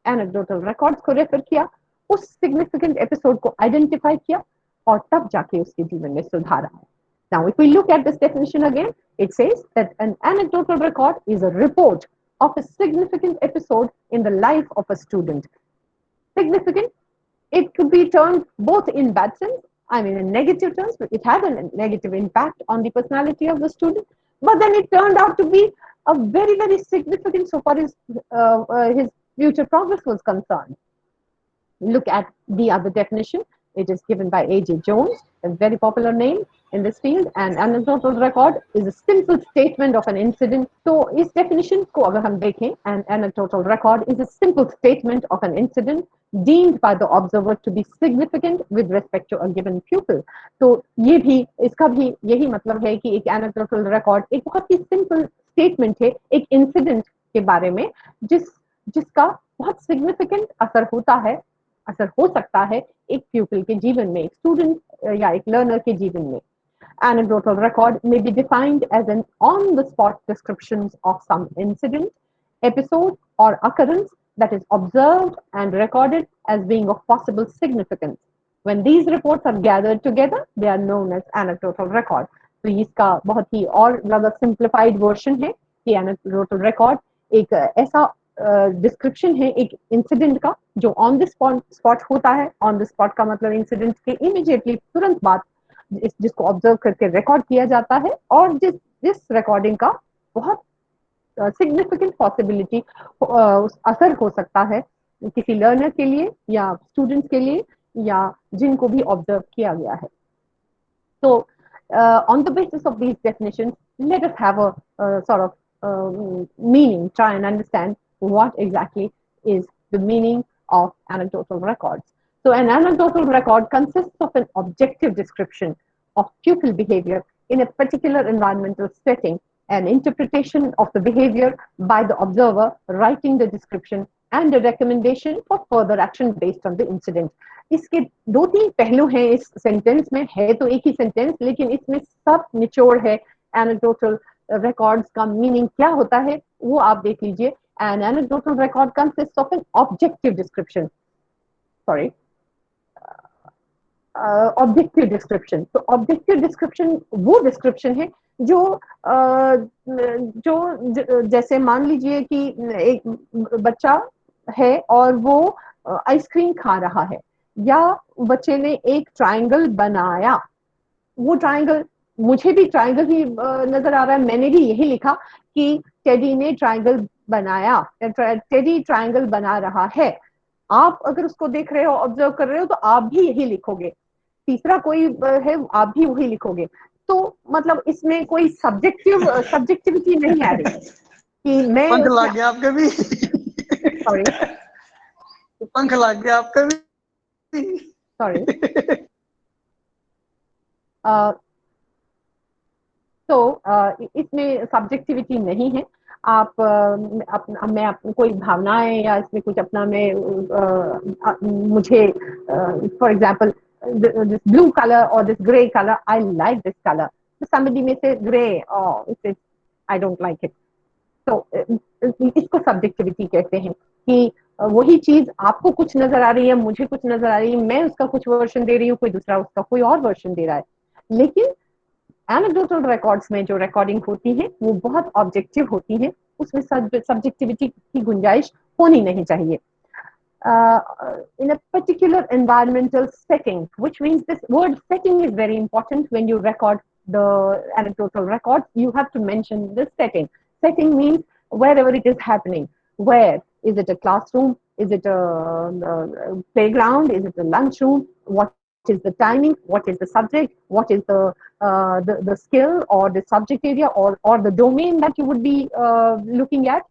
S2: एनेक्डोटल रिकॉर्ड्स को रेफर किया, उस सिग्निफिकेंट एपिसोड को आइडेंटिफाई किया और तब जाके उसके जीवन में सुधार आया. Now, if we look at this definition again, it says that an anecdotal record is a report of a significant episode in the life of a student. Significant, it could be termed both in bad sense, I mean in negative terms, it had a negative impact on the personality of the student, but then it turned out to be a very, very significant so far as his future progress was concerned. Look at the other definition. It is given by A.J. Jones, a very popular name in this field. And anecdotal record is a simple statement of an incident. So इस definition को अगर हम देखें, an anecdotal record is a simple statement of an incident deemed by the observer to be significant with respect to a given pupil. तो ये भी, इसका भी यही मतलब है कि एक anecdotal record एक बहुत ही simple statement है एक incident के बारे में जिसका बहुत significant असर होता है, असर हो सकता है एक pupil के जीवन में, एक student या एक learner के जीवन में. Anecdotal record may be defined as an on-the-spot description of some incident, episode, or occurrence that is observed and recorded as being of possible significance. When these reports are gathered together, they are known as anecdotal record. तो इसका बहुत ही और ज़्यादा simplified version है कि anecdotal record एक ऐसा डिस्क्रिप्शन है एक इंसिडेंट का जो ऑन द स्पॉट होता है. ऑन द स्पॉट का मतलब इंसिडेंट के इमीडिएटली तुरंत बाद जिसको ऑब्जर्व करके रिकॉर्ड किया जाता है और जिस रिकॉर्डिंग का बहुत सिग्निफिकेंट पॉसिबिलिटी असर हो सकता है किसी लर्नर के लिए या स्टूडेंट्स के लिए या जिनको भी ऑब्जर्व किया गया है. तो on the basis of these definitions, let us have a sort of meaning, try and understand what exactly is the meaning of anecdotal records. So an anecdotal record consists of an objective description of pupil behavior in a particular environmental setting, an interpretation of the behavior by the observer, writing the description, and a recommendation for further action based on the incident. इसके दो तीन पहलू हैं इस सेंटेंस में, है तो एक ही सेंटेंस लेकिन इसमें सब निचोड़ है. एनेक्डोटल रिकॉर्ड्स का मीनिंग क्या होता है वो आप देख लीजिए. An anecdotal record consists of an objective description. Sorry. Objective description. तो objective description वो description है जो जैसे मान लीजिए कि एक बच्चा है और वो आइसक्रीम खा रहा है या बच्चे ने एक ट्रायंगल बनाया. वो ट्रायंगल, मुझे भी ट्रायंगल ही नजर आ रहा है, मैंने भी यही लिखा कि टेडी ने ट्रायंगल बनाया, टेडी ट्रायंगल बना रहा है. आप अगर उसको देख रहे हो, ऑब्जर्व कर रहे हो तो आप भी यही लिखोगे. तीसरा कोई है, आप भी वही लिखोगे. तो मतलब इसमें कोई सब्जेक्टिविटी नहीं आ रही कि मैं
S3: पंख लग गया आपके भी.
S2: सॉरी,
S3: पंख लग गया आपका भी.
S2: सॉरी. तो इसमें सब्जेक्टिविटी नहीं है. आप मैं कोई भावनाएं या इसमें कुछ अपना मैं मुझे for example this blue color or this gray color, I like this color. So somebody may say gray, oh I don't like it. तो इसको सब्जेक्टिविटी कहते हैं कि वही चीज आपको कुछ नजर आ रही है, मुझे कुछ नजर आ रही है, मैं उसका कुछ वर्जन दे रही हूँ, कोई दूसरा उसका कोई और वर्जन दे रहा है. लेकिन एनेक्डोटल रिकॉर्ड्स में जो रिकॉर्डिंग होती है वो बहुत ऑब्जेक्टिव होती है, उसमें सब्जेक्टिविटी की गुंजाइश होनी नहीं चाहिए. In a particular environmental setting, which means this word setting is very important when you record the anecdotal records. You have to mention the setting. Setting means wherever it is happening. Where is it? A classroom? Is it a playground? Is it a lunchroom? What is the timing? What is the subject? What is the skill or the subject area or the domain that you would be looking at?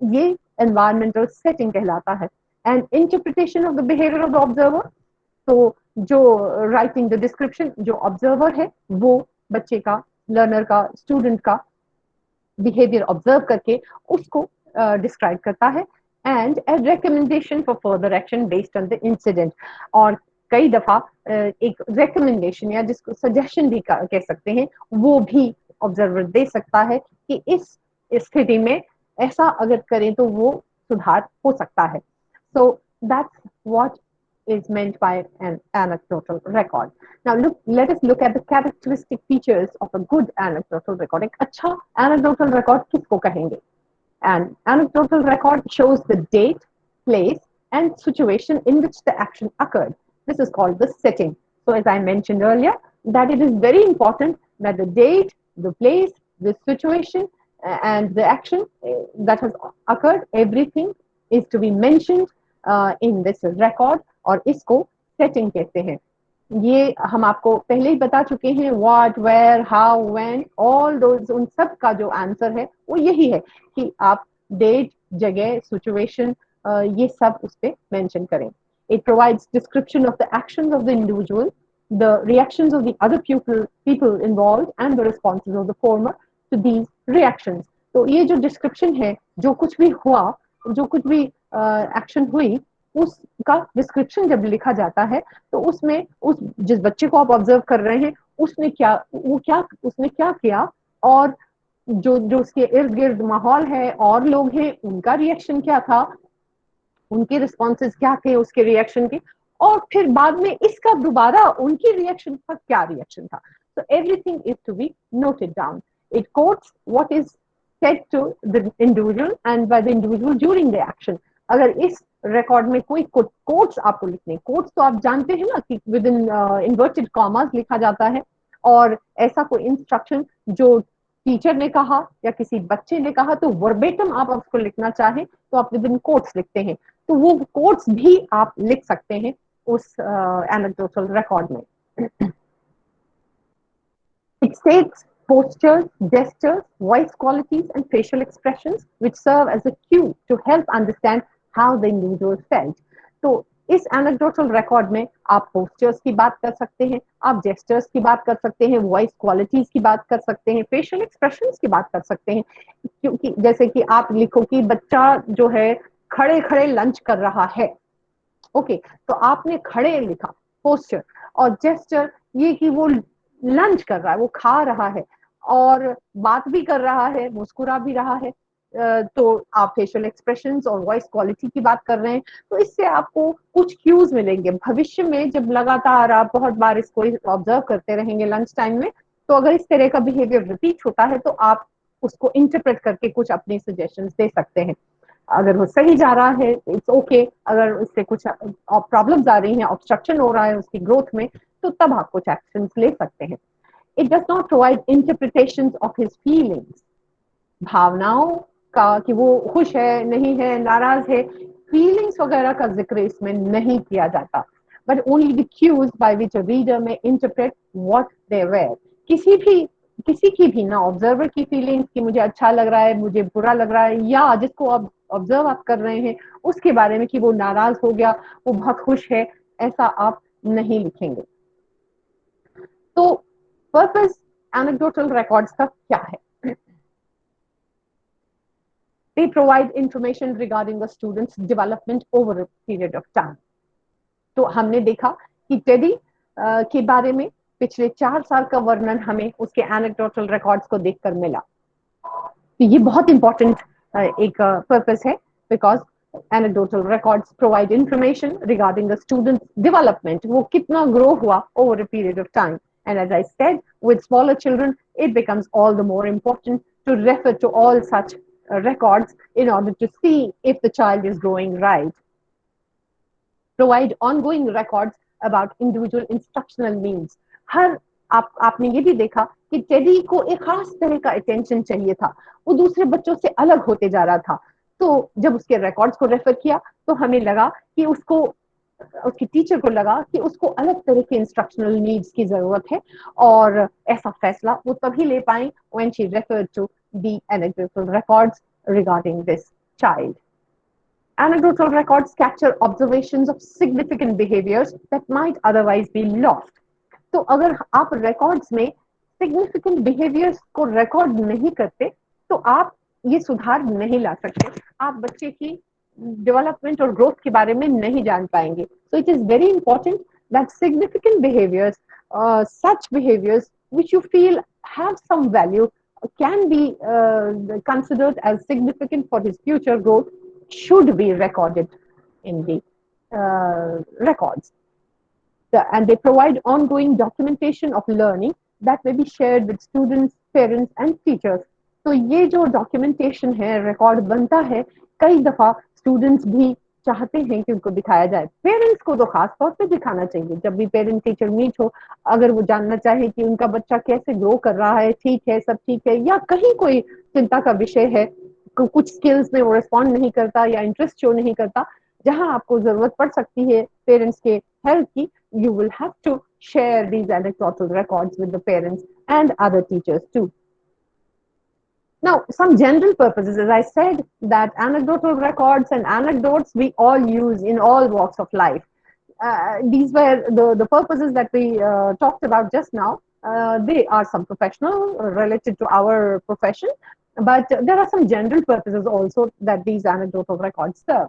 S2: ये environmental setting कहलाता है. And interpretation of the behavior of the observer. तो जो writing the description, जो observer है वो बच्चे का, learner का, student का behavior observe करके उसको describe करता है. And a recommendation for further action based on the incident. और कई दफा एक recommendation या जिसको suggestion भी कह सकते हैं वो भी observer दे सकता है कि इस स्थिति में ऐसा अगर करें तो वो सुधार हो सकता है. So that's what is meant by an anecdotal record. Now let us look at the characteristic features of a good anecdotal record. एक अच्छा anecdotal record किसको कहेंगे? An anecdotal record shows the date, place, and situation in which the action occurred. This is called the setting. So as I mentioned earlier, that it is very important that the date, the place, the situation, and the action that has occurred, everything is to be mentioned in this record, और इसको setting कहते हैं. ये हम आपको पहले ही बता चुके हैं, what, where, how, when, all those, उन सब का जो आंसर है वो यही है कि आप डेट, जगह, सिचुएशन, ये सब उस पे मेंशन करें. It provides description of the actions of the individual, the reactions of the other people involved, and the responses of the former to these reactions. तो ये जो डिस्क्रिप्शन है, जो कुछ भी हुआ, जो कुछ भी एक्शन हुई, उसका डिस्क्रिप्शन जब लिखा जाता है तो उसमें उस जिस बच्चे को आप ऑब्जर्व कर रहे हैं उसने क्या किया, और जो जो उसके इर्द गिर्द माहौल है और लोग हैं उनका रिएक्शन क्या था, उनके रिस्पॉन्सेज क्या थे उसके रिएक्शन के, और फिर बाद में इसका दोबारा उनकी रिएक्शन का क्या रिएक्शन था. So everything is to be noted down. It quotes what is said to the individual and by the individual during the action. अगर इस रिकॉर्ड में कोई कोट्स आपको लिखने, कोट्स तो आप जानते हैं ना कि विद इन इन्वर्टेड कॉमास लिखा जाता है, और ऐसा कोई इंस्ट्रक्शन जो टीचर ने कहा या किसी बच्चे ने कहा तो वर्बेटम आप उसको लिखना चाहें तो आप विद इन कोट्स लिखते हैं, तो वो कोट्स भी आप लिख सकते हैं उस एनेक्डोटल रिकॉर्ड में. It states postures, gestures, voice qualities, and facial expressions, which serve as a cue to help understand how the individual felt. तो इस एनेक्डोटल रिकॉर्ड में आप पोस्चर्स की बात कर सकते हैं, आप जेस्टर्स की बात कर सकते हैं, वॉइस क्वालिटीज की बात कर सकते हैं, फेशियल एक्सप्रेशंस की बात कर सकते हैं. क्योंकि जैसे कि आप लिखो कि बच्चा जो है खड़े खड़े लंच कर रहा है, ओके, तो आपने खड़े लिखा पोस्चर, और जेस्टर ये कि वो लंच कर रहा है, वो खा रहा है और बात भी कर रहा है, मुस्कुरा भी रहा है, तो आप फेशियल एक्सप्रेशंस और वॉइस क्वालिटी की बात कर रहे हैं. तो इससे आपको कुछ क्यूज मिलेंगे भविष्य में, जब लगातार आप बहुत बार इसको ऑब्जर्व करते रहेंगे लंच टाइम में, तो अगर इस तरह का बिहेवियर रिपीट होता है तो आप उसको इंटरप्रेट करके कुछ अपने सजेशंस दे सकते हैं. अगर वो सही जा रहा है इट्स ओके, अगर उससे कुछ प्रॉब्लम्स आ रही हैं, ऑब्स्ट्रक्शन हो रहा है उसकी ग्रोथ में, तो तब आप कुछ एक्शंस ले सकते हैं. It does not provide interpretations of his feelings, भावनाओं का कि वो खुश है, नहीं है, नाराज है, फीलिंग्स वगैरह का जिक्र इसमें नहीं किया जाता, but only the cues by which a reader may interpret what they were. किसी की भी ना ऑब्जर्वर की फीलिंग्स कि मुझे अच्छा लग रहा है, मुझे बुरा लग रहा है, या जिसको आप ऑब्जर्व आप कर रहे हैं उसके बारे में कि वो नाराज हो गया, वो बहुत खुश है, ऐसा आप नहीं लिखेंगे. तो पर्पस एनेक्डोटल रिकॉर्ड्स का क्या है? They provide information regarding the student's development over a period of time. तो हमने देखा कि टेडी के बारे में पिछले 4 साल का वर्णन हमें उसके एनेक्डोटल रिकॉर्ड्स को देखकर मिला. तो ये बहुत इंपॉर्टेंट एक पर्पस है, because anecdotal records provide information regarding the student's development, वो कितना grow हुआ over a period of time. And as I said, with smaller children, it becomes all the more important to refer to all such records in order to see if the child is growing right. Provide ongoing records about individual instructional needs. हर आपने ये भी देखा कि टेडी को एक खास तरह का अटेंशन चाहिए था, वो दूसरे बच्चों से अलग होते जा रहा था. तो जब उसके रिकॉर्ड्स को रेफर किया तो हमें लगा कि उसकी टीचर को लगा कि उसको अलग तरह के इंस्ट्रक्शनल नीड्स की जरूरत है, और ऐसा फैसला वो तभी ले पाई when she referred to the anecdotal records regarding this child. Anecdotal records capture observations of significant behaviors that might otherwise be lost. तो अगर आप रिकॉर्ड्स में सिग्निफिकेंट बिहेवियर्स को रिकॉर्ड नहीं करते तो आप ये सुधार नहीं ला सकते, आप बच्चे की डेवलपमेंट और ग्रोथ के बारे में नहीं जान पाएंगे. So it is very important that significant behaviours, such behaviours which you feel have some value can be considered as significant for his future growth should be recorded in the records. And they provide ongoing documentation of learning that may be shared with students, parents and teachers. तो ये जो डॉक्यूमेंटेशन है, रिकॉर्ड बनता है, कई दफा स्टूडेंट्स भी चाहते हैं कि उनको दिखाया जाए, पेरेंट्स को तो खास तौर पे दिखाना चाहिए. जब भी पेरेंट टीचर मीट हो, अगर वो जानना चाहे कि उनका बच्चा कैसे ग्रो कर रहा है, ठीक है, सब ठीक है, या कहीं कोई चिंता का विषय है, कुछ स्किल्स में वो रिस्पॉन्ड नहीं करता या इंटरेस्ट शो नहीं करता, जहां आपको जरूरत पड़ सकती है पेरेंट्स के हेल्प की, you will have to share these anecdotal records with the parents and other teachers too. Now, some general purposes, as I said, that anecdotal records and anecdotes we all use in all walks of life. These were the purposes that we talked about just now. They are some professional related to our profession, but there are some general purposes also that these anecdotal records serve.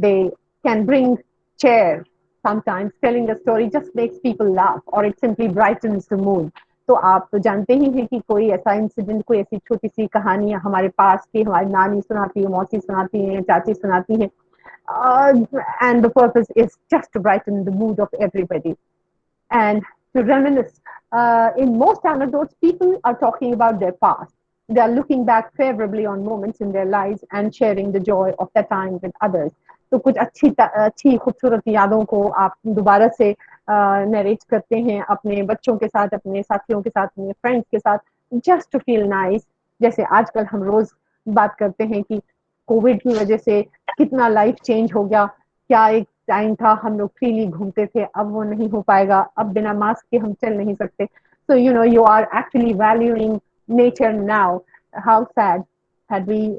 S2: They can bring cheer. Sometimes telling a story just makes people laugh, or it simply brightens the mood. तो आप तो जानते ही हैं कि कोई ऐसा इंसिडेंट, कोई ऐसी छोटी सी कहानी हमारे पास की हमारी नानी सुनाती है, मौसी सुनाती है, चाची सुनाती है, and the purpose is just to brighten the mood of everybody and to reminisce. In most anecdotes, people are talking about their past. They are looking back favorably on moments in their lives and sharing the joy of that time with others. तो कुछ अच्छी खूबसूरत यादों को आप दोबारा से नरेट करते हैं अपने बच्चों के साथ, अपने साथियों के साथ, अपने फ्रेंड्स के साथ, जस्ट टू फील नाइस. जैसे आजकल हम रोज बात करते हैं कि कोविड की वजह से कितना लाइफ चेंज हो गया. क्या एक टाइम था हम लोग फ्रीली घूमते थे, अब वो नहीं हो पाएगा. अब बिना मास्क के हम चल नहीं सकते. So you know you are actually valuing nature now. How sad had we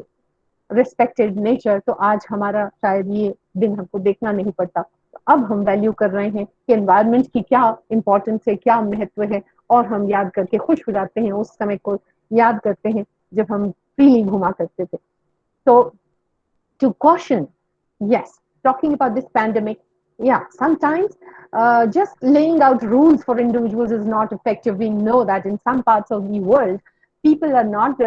S2: respected nature, तो आज हमारा शायद ये दिन हमको देखना नहीं पड़ता. अब हम वैल्यू कर रहे हैं कि एनवायरनमेंट की क्या इंपॉर्टेंस है, क्या महत्व है, और हम याद करके खुश हो जाते हैं, उस समय को याद करते हैं जब हम फ्रीली घुमा करते थे. तो to caution, yes, talking about this pandemic, yeah, sometimes just laying out rules for individuals is not effective. We know that in some parts of the world, people are not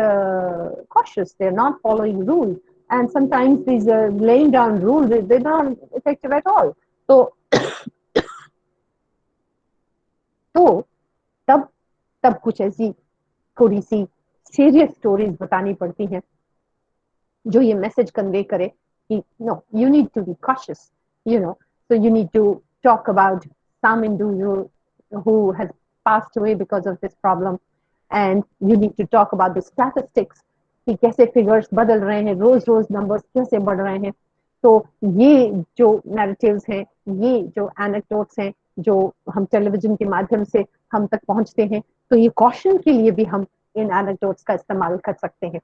S2: cautious, they're not following rules. And sometimes these laying down rules, they're not effective at all. So, तो तब कुछ ऐसी थोड़ी सी सीरियस स्टोरीज बतानी पड़ती हैं जो ये मैसेज कन्वे करे कि no, you need to be cautious, you know. So you need to talk about some individual who has passed away because of this problem, and you need to talk about the statistics कि कैसे फिगर्स बदल रहे हैं, रोज रोज नंबर्स कैसे बढ़ रहे हैं. तो ये जो नैरेटिव्स हैं, ये जो एनेक्डोट्स हैं, जो हम टेलीविजन के माध्यम से हम तक पहुंचते हैं, तो ये कॉशन के लिए भी हम इन एनेक्डोट्स का इस्तेमाल कर सकते हैं.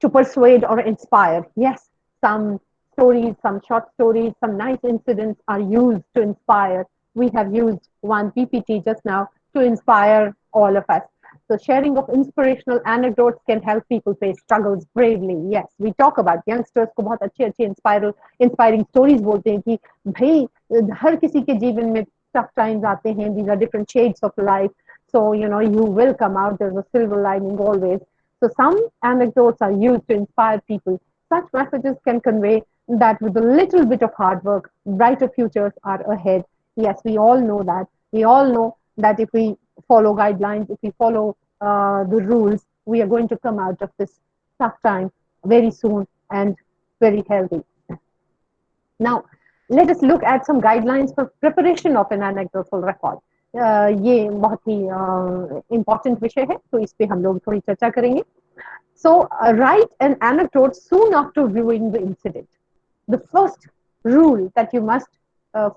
S2: To persuade or inspire, yes, some stories, some short stories, some nice incidents are used to inspire. We have used one PPT just now to inspire all of us. So sharing of inspirational anecdotes can help people face struggles bravely. Yes, we talk about youngsters को बहुत अच्छे inspiring stories बोलते हैं कि भाई हर किसी के जीवन में tough times आते हैं. These are different shades of life. So you know you will come out. There's a silver lining always. So some anecdotes are used to inspire people. Such messages can convey that with a little bit of hard work, brighter futures are ahead. Yes, we all know that. We all know that if we follow guidelines, if we follow the rules, we are going to come out of this tough time very soon and very healthy. Now, let us look at some guidelines for preparation of an anecdotal record. ये बहुत ही important विषय है, तो इस पे हम लोग थोड़ी चर्चा करेंगे. So write an anecdote soon after viewing the incident. The first rule that you must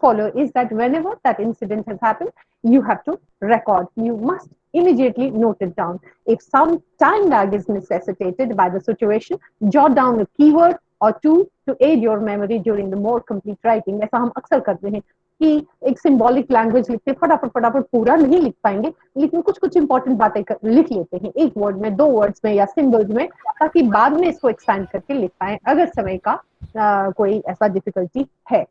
S2: follow is that whenever that incident has happened, you have to record. You must immediately note it down. If some time lag is necessitated by the situation, jot down a keyword or two to aid your memory during the more complete writing. ऐसा हम अक्सर करते हैं कि एक सिंबॉलिक लैंग्वेज लिखते हैं, फटाफट पूरा नहीं लिख पाएंगे, लेकिन कुछ कुछ इंपॉर्टेंट बातें लिख लेते हैं, एक वर्ड में, दो वर्ड्स में या सिंबल्स में, ताकि बाद में इसको एक्सपैंड करके लिख पाए अगर समय का कोई ऐसा डिफिकल्टी है.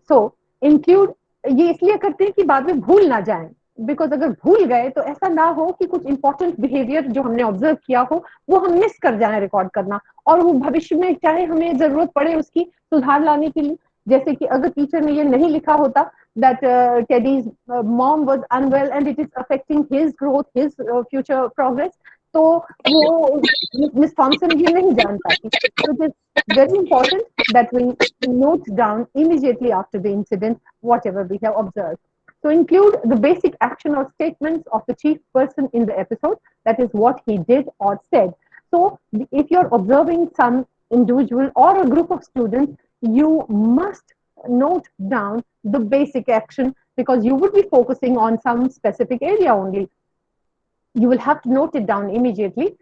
S2: तो इंक्लूड ये इसलिए करते हैं कि बाद में भूल ना जाए, बिकॉज अगर भूल गए तो ऐसा ना हो कि कुछ इंपॉर्टेंट बिहेवियर जो हमने ऑब्जर्व किया हो वो हम मिस कर जाए रिकॉर्ड करना, और वो भविष्य में चाहे हमें जरूरत पड़े उसकी सुधार लाने के लिए. जैसे कि अगर टीचर ने ये नहीं लिखा होता that Teddy's mom was unwell and it is affecting his growth, his future progress, तो वो मिस थॉमसन ये नहीं जान पाती. So it is very important that we note down immediately after the incident whatever we have observed. So include the basic action or statements of the chief person in the episode, that is what he did or said. So if you're observing some individual or a group of students, you must note down the basic action because you would be focusing on some specific area only. You will have to note it down immediately.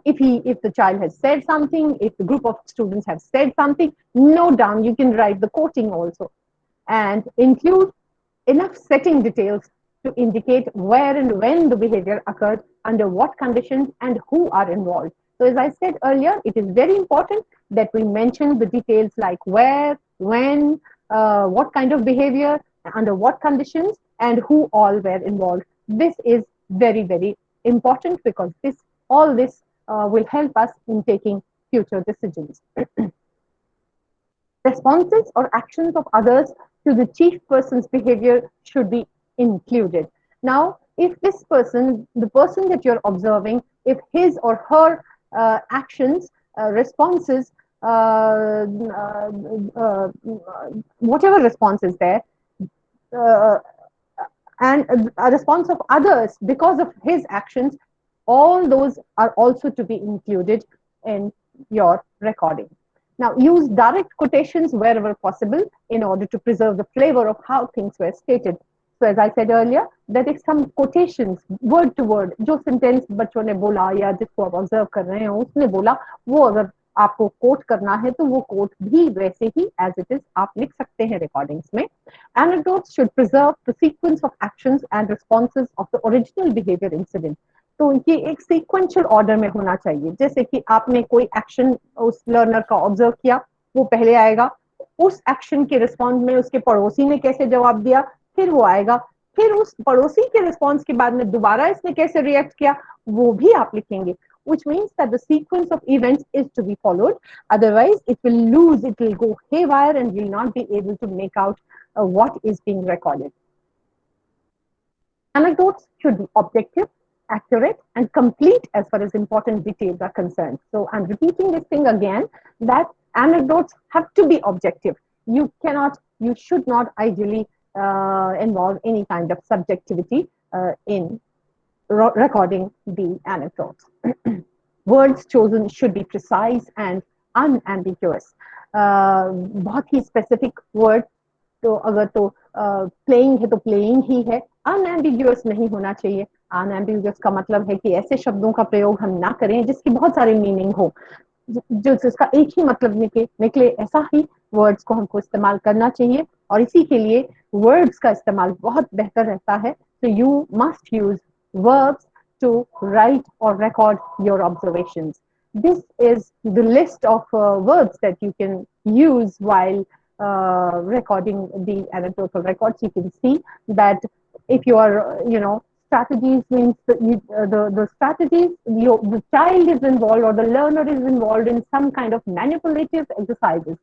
S2: If the child has said something, if the group of students have said something, note down. You can write the quoting also, and include enough setting details to indicate where and when the behavior occurred, under what conditions, and who are involved. So as I said earlier, it is very important that we mention the details like where, when, what kind of behavior, under what conditions, and who all were involved. This is very, very important, because all this will help us in taking future decisions. Responses or actions of others to the chief person's behavior should be included. Now, if this person, the person that you're observing, if his or her actions, responses, whatever response is there, and a response of others because of his actions, all those are also to be included in your recording. Now, use direct quotations wherever possible in order to preserve the flavor of how things were stated. So as I said earlier, that if some quotations word to word, जो sentence बच्चों ने बोला या जिसको आप observe कर रहे हैं उसने बोला, वो अगर आपको कोट करना है तो वो कोट भी वैसे ही as it is आप लिख सकते हैं recordings में. Anecdotes should preserve the sequence of actions and responses of the original behavior incident. तो ये एक सीक्वेंशियल ऑर्डर में होना चाहिए. जैसे कि आपने कोई एक्शन उस लर्नर का ऑब्जर्व किया, वो पहले आएगा, उस एक्शन के रिस्पॉन्स में उसके पड़ोसी ने कैसे जवाब दिया, फिर वो आएगा, फिर उस पड़ोसी के रिस्पॉन्स के बाद में दोबारा इसने कैसे रिएक्ट किया, वो भी आप लिखेंगे. Which means that the sequence of events is to be followed. Otherwise, it will go haywire, and will not be able to make out what is being recorded. Anecdotes should be objective, accurate, and complete as far as important details are concerned. So I'm repeating this thing again, that anecdotes have to be objective. You should not ideally involve any kind of subjectivity in recording the anecdotes. Words chosen should be precise and unambiguous. बहुत ही specific word, तो अगर तो playing है तो playing ही है, unambiguous नहीं होना चाहिए. Unambiguous का मतलब है कि ऐसे शब्दों का प्रयोग हम ना करें जिसकी बहुत सारे मीनिंग हो, जिसका एक ही मतलब निकले, ऐसा ही वर्ड्स को हमको इस्तेमाल करना चाहिए. और इसी के लिए वर्ड्स का इस्तेमाल बहुत बेहतर रहता है. So you must use verbs to write or record your observations. This is the list of verbs that you can use while recording the anecdotal records. You can see that if you are, strategies means the strategies, the child is involved or the learner is involved in some kind of manipulative exercises.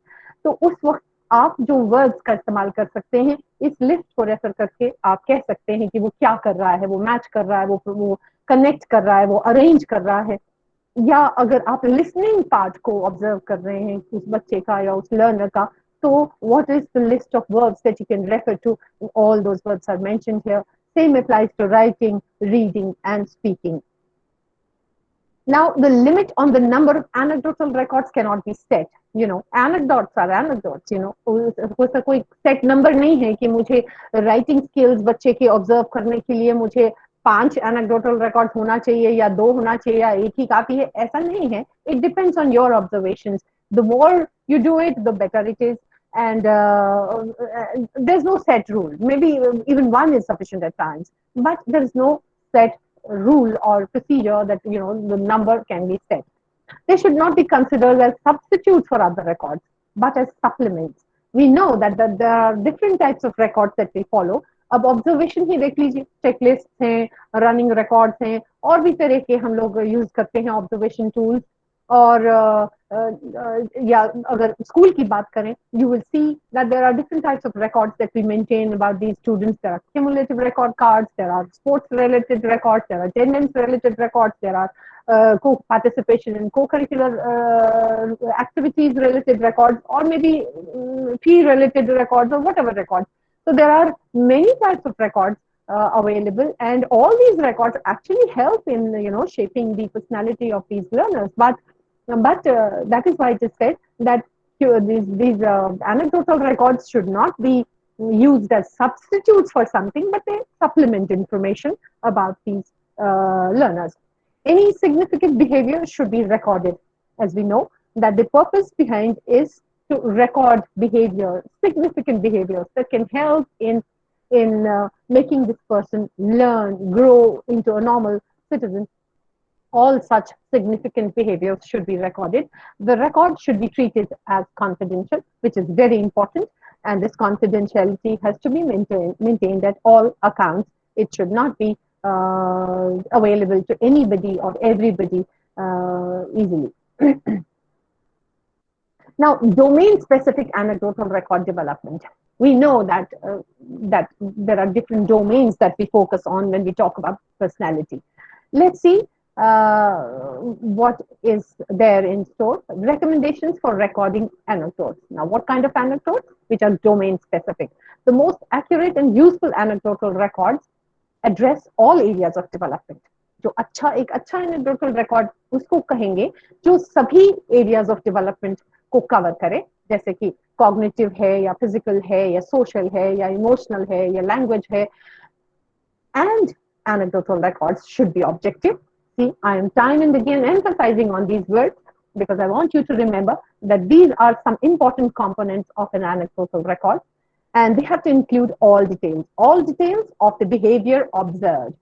S2: तो उस वक्त आप जो वर्ड्स का इस्तेमाल कर सकते हैं, इस लिस्ट को रेफर करके आप कह सकते हैं कि वो क्या कर रहा है, वो मैच कर रहा है, वो कनेक्ट कर रहा है, वो अरेंज कर रहा है. या अगर आप लिसनिंग पार्ट को ऑब्जर्व कर रहे हैं उस बच्चे का या उस लर्नर का, तो what is the list of verbs that you can refer to. All those verbs are mentioned here. Same applies to writing, reading, and speaking. Now, the limit on the number of anecdotal records cannot be set. Anecdotes are anecdotes. उसका कोई set number नहीं है कि मुझे writing skills बच्चे के observe करने के लिए मुझे 5 anecdotal records होना चाहिए या 2 होना चाहिए या 1 ही काफी है, ऐसा नहीं है. It depends on your observations. The more you do it, the better it is. And there's no set rule. Maybe even 1 is sufficient at times, but there is no set rule or procedure that the number can be set. They should not be considered as substitutes for other records, but as supplements. We know that there are different types of records that we follow. अब ऑब्जर्वेशन ही देख लीजिए, चेकलिस्ट हैं, रनिंग रिकॉर्ड्स हैं, और भी तरह के हम लोग यूज करते हैं ऑब्जर्वेशन टूल्स. और या अगर स्कूल की बात करें, you will see that there are different types of records that we maintain about these students. There are cumulative record cards, there are sports related records, there are attendance related records, there are co-participation in co-curricular activities related records, or maybe fee related records, or whatever records. So there are many types of records available, and all these records actually help in shaping the personality of these learners. But that is why it is said that these anecdotal records should not be used as substitutes for something, but they supplement information about these learners. Any significant behavior should be recorded, as we know that the purpose behind is to record behavior, significant behaviors that can help in making this person learn, grow into a normal citizen. All such significant behaviors should be recorded. The record should be treated as confidential, which is very important, and this confidentiality has to be maintained at all accounts. It should not be available to anybody or everybody easily. Now, domain-specific anecdotal record development. We know that that there are different domains that we focus on when we talk about personality. Let's see what is there in store. Recommendations for recording anecdotes. Now, what kind of anecdotes? Which are domain-specific. The most accurate and useful anecdotal records address all areas of development. जो अच्छा एक अच्छा anecdotal record उसको कहेंगे जो सभी areas of development को कवर करे, जैसे कि कॉग्निटिव है या फिजिकल है या सोशल है या इमोशनल है या लैंग्वेज है. And anecdotal records should be objective. See, I am time and again emphasizing on these words because I want you to remember that these are some important components of an anecdotal record, and they have to include all details of the behavior observed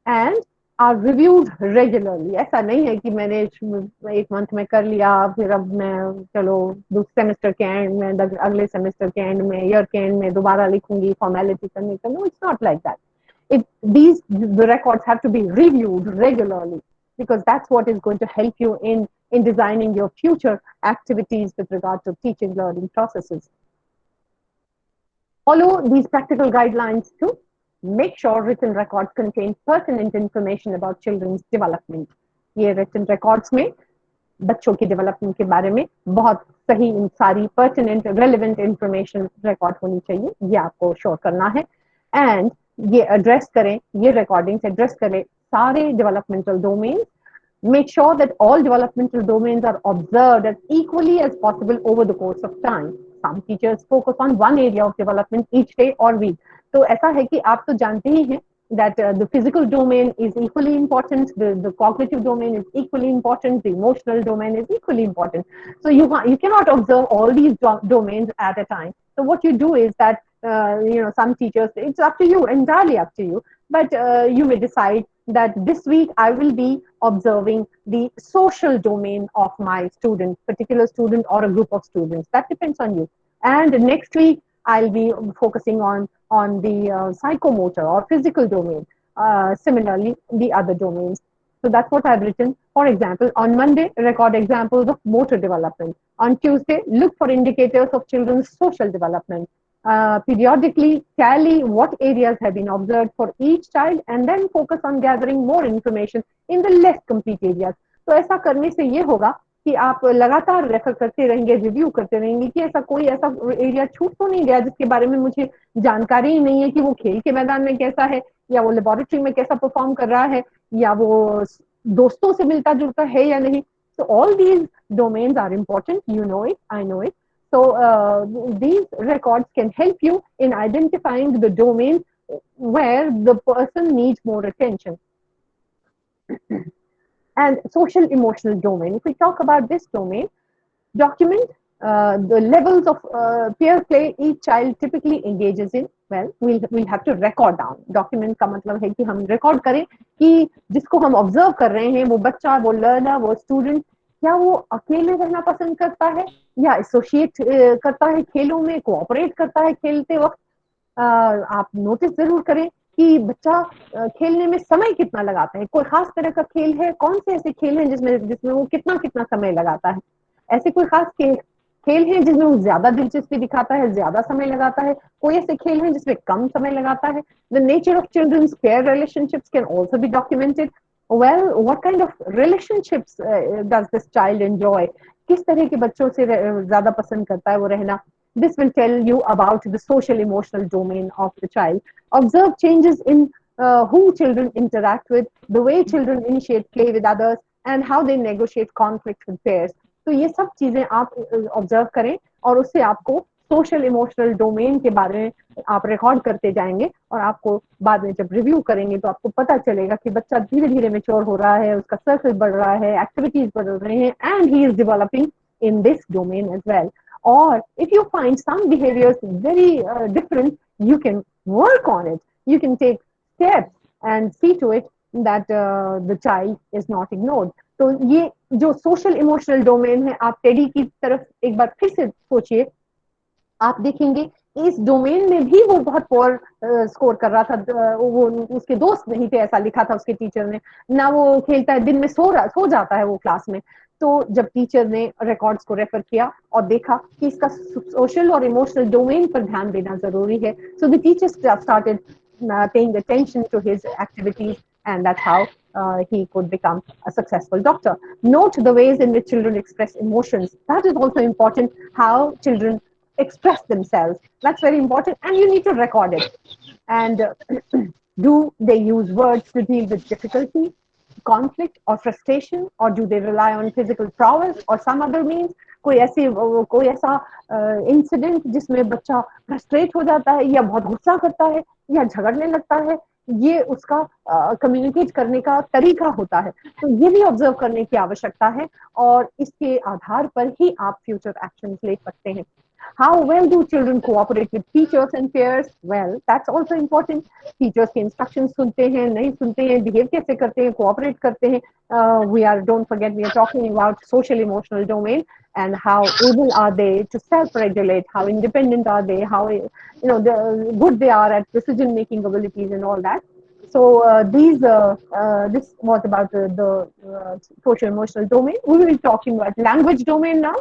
S2: and are reviewed regularly. ऐसा नहीं है कि मैंने एक मंथ में कर लिया फिर अब मैं चलो दूसरे सेमेस्टर के एंड में अगले सेमेस्टर के एंड में ईयर के एंड में दोबारा लिखूंगी फॉर्मेलिटी करने का. No, it's not like that. The records have to be reviewed regularly because that's what is going to help you in designing your future activities with regard to teaching learning processes. Follow these practical guidelines too. Make sure written records contain pertinent information about children's development. ये written records में बच्चों की development के बारे में बहुत सही सारी pertinent, relevant information record होनी चाहिए. ये आपको show करना है. And ये address करें, ये recordings address करें सारे developmental domains. Make sure that all developmental domains are observed as equally as possible over the course of time. Some teachers focus on one area of development each day or week. तो ऐसा है कि आप तो जानते ही हैं that the physical domain is equally important, the cognitive domain is equally important, the emotional domain is equally important. So you cannot observe all these domains at a time. So what you do is that some teachers, it's up to you, entirely up to you, but you may decide that this week I will be observing the social domain of my student, particular student or a group of students. That depends on you. And next week I'll be focusing on the psychomotor or physical domain. Similarly, the other domains. So that's what I've written. For example, on Monday, record examples of motor development. On Tuesday, look for indicators of children's social development. Periodically tally what areas have been observed for each child and then focus on gathering more information in the less complete areas. तो ऐसा करने से ये होगा कि आप लगातार रेफर करते रहेंगे, रिव्यू करते रहेंगे कि ऐसा कोई ऐसा एरिया छूट तो नहीं गया जिसके बारे में मुझे जानकारी ही नहीं है कि वो खेल के मैदान में कैसा है या वो लेबोरेटरी में कैसा परफॉर्म कर रहा है या वो दोस्तों से मिलता जुलता है या नहीं. So all these domains are important. You know it, I know it. So these records can help you in identifying the domains where the person needs more attention. And social emotional domain. If we talk about this domain, document the levels of peer play each child typically engages in. Well, we'll have to record down. Document का मतलब है कि हम record करें कि जिसको हम observe कर रहे हैं वो बच्चा, वो learner, वो student, क्या वो अकेले रहना पसंद करता है या एसोसिएट करता है खेलों में, कोऑपरेट करता है खेलते वक्त. आप नोटिस जरूर करें कि बच्चा खेलने में समय कितना लगाता है. कोई खास तरह का खेल है, कौन से ऐसे खेल हैं जिसमें वो कितना समय लगाता है. ऐसे कोई खास खेल हैं जिसमें वो ज्यादा दिलचस्पी दिखाता है, ज्यादा समय लगाता है. कोई ऐसे खेल हैं जिसमें कम समय लगाता है. The nature of children's peer relationships can also be documented. Well, what kind of relationships does this child enjoy? किस तरह के बच्चों से ज्यादा पसंद करता है वो रहना. This will tell you about the social emotional domain of the child. Observe changes in who children interact with, the way children initiate play with others, and how they negotiate conflict with peers. तो ये सब चीजें आप observe करें और उससे आपको सोशल इमोशनल डोमेन के बारे में आप रिकॉर्ड करते जाएंगे और आपको बाद में जब रिव्यू करेंगे तो आपको पता चलेगा कि बच्चा धीरे धीरे मेच्योर हो रहा है, उसका सर्कल बढ़ रहा है, एक्टिविटीज बढ़ रहे हैं, and he is developing in this domain as well. Or if you find some behaviors very different, you can work on it. You can take steps and see to it that the child is not ignored. तो ये जो सोशल इमोशनल डोमेन है, आप टेडी की तरफ एक बार फिर से सोचिए, आप देखेंगे इस डोमेन में भी वो बहुत पोअर स्कोर कर रहा था। वो उसके दोस्त नहीं थे, ऐसा लिखा था उसके टीचर ने, ना वो खेलता है, दिन में सो जाता है वो क्लास में। तो जब टीचर ने रिकॉर्ड्स को रेफर किया और देखा कि इसका सोशल और इमोशनल डोमेन पर ध्यान देना जरूरी है, so the teacher started paying attention to his activities, and that's how he could become a successful doctor. Note the ways in which children express emotions. That is also important, how children express themselves. That's very important, and you need to record it. And do they use words to deal with difficulty, conflict or frustration, or do they rely on physical prowess or some other means? कोई ऐसा इंसिडेंट जिसमें बच्चा फ्रस्ट्रेट हो जाता है या बहुत गुस्सा करता है या झगड़ने लगता है, ये उसका कम्युनिकेट करने का तरीका होता है। तो ये भी ऑब्जर्व करने की आवश्यकता है और इसके आधार पर ही आप फ्यूचर एक्शंस ले सकते हैं। How well do children cooperate with teachers and peers? Well, that's also important. Teachers के instructions सुनते हैं, नहीं सुनते हैं, behave कैसे करते हैं, cooperate करते हैं। Don't forget, we are talking about social emotional domain, and how able are they to self-regulate, how independent are they, how good they are at decision-making abilities and all that. So this was about the social emotional domain. We will be talking about language domain now.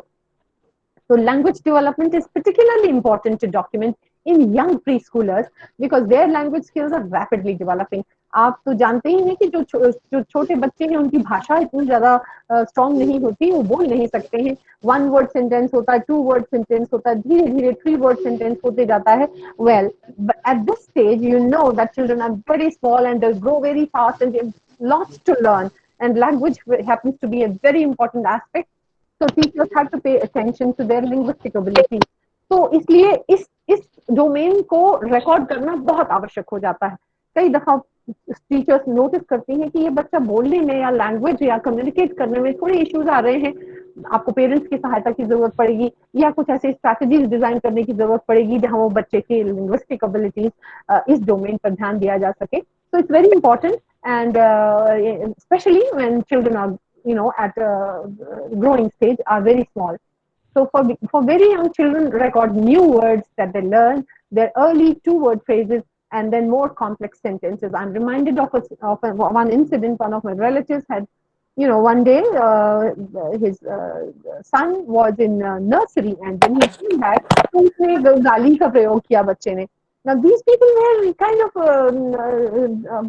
S2: So language development is particularly important to document in young preschoolers because their language skills are rapidly developing. आप तो जानते ही हैं कि जो छोटे बच्चे हैं उनकी भाषा इतनी ज्यादा स्ट्रॉन्ग नहीं होती, वो बोल नहीं सकते हैं। 1 word सेंटेंस होता है, 2 word सेंटेंस होता है, धीरे धीरे 3 word सेंटेंस होते जाता है। Well, but at this stage you know that children are very small and they grow very fast and they have lots to learn, and language happens to be a very important aspect. So teachers have to pay attention to their linguistic ability. तो इसलिए इस डोमेन को रिकॉर्ड करना बहुत आवश्यक हो जाता है। कई दफा टीचर्स नोटिस करती हैं कि ये बच्चा बोलने में या लैंग्वेज या कम्युनिकेट करने में थोड़े इश्यूज आ रहे हैं, आपको पेरेंट्स की सहायता की जरूरत पड़ेगी या कुछ ऐसे स्ट्रैटेजीज डिजाइन करने की जरूरत पड़ेगी जहां वो बच्चे की लिंग्विस्टिक एबिलिटीज इस डोमेन पर ध्यान दिया जा सके। So it's very important, and specially when children are at growing stage are very small. So for very young children, record new words that they learn, their early 2-word phrases, and then more complex sentences. I'm reminded of one incident. One of my relatives had, one day his son was in nursery, and when he came back, तो उसने गाली का प्रयोग किया बच्चे ने। Now these people were kind of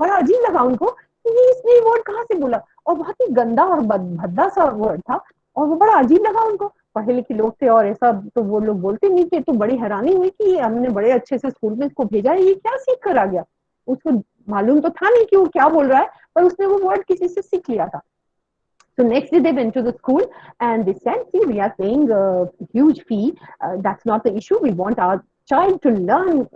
S2: बड़ा अजीब लगा उनको कि इसने वर्ड कहाँ से बोला, और बहुत ही गंदा और भद्दा सा वर्ड था, और वो बड़ा अजीब लगा उनको। पढ़े लिखे लोग थे और ऐसा तो वो लोग बोलते नहीं थे, तो बड़ी हैरानी हुई कि हमने बड़े अच्छे से स्कूल में इसको भेजा है, ये क्या सीख कर आ गया। उसको मालूम तो था नहीं कि वो क्या बोल रहा है, पर उसने वो वर्ड किसी से सीख लिया था। So next day they went to the school and they said, see, we are paying a huge fee. That's not the issue. We want our child to learn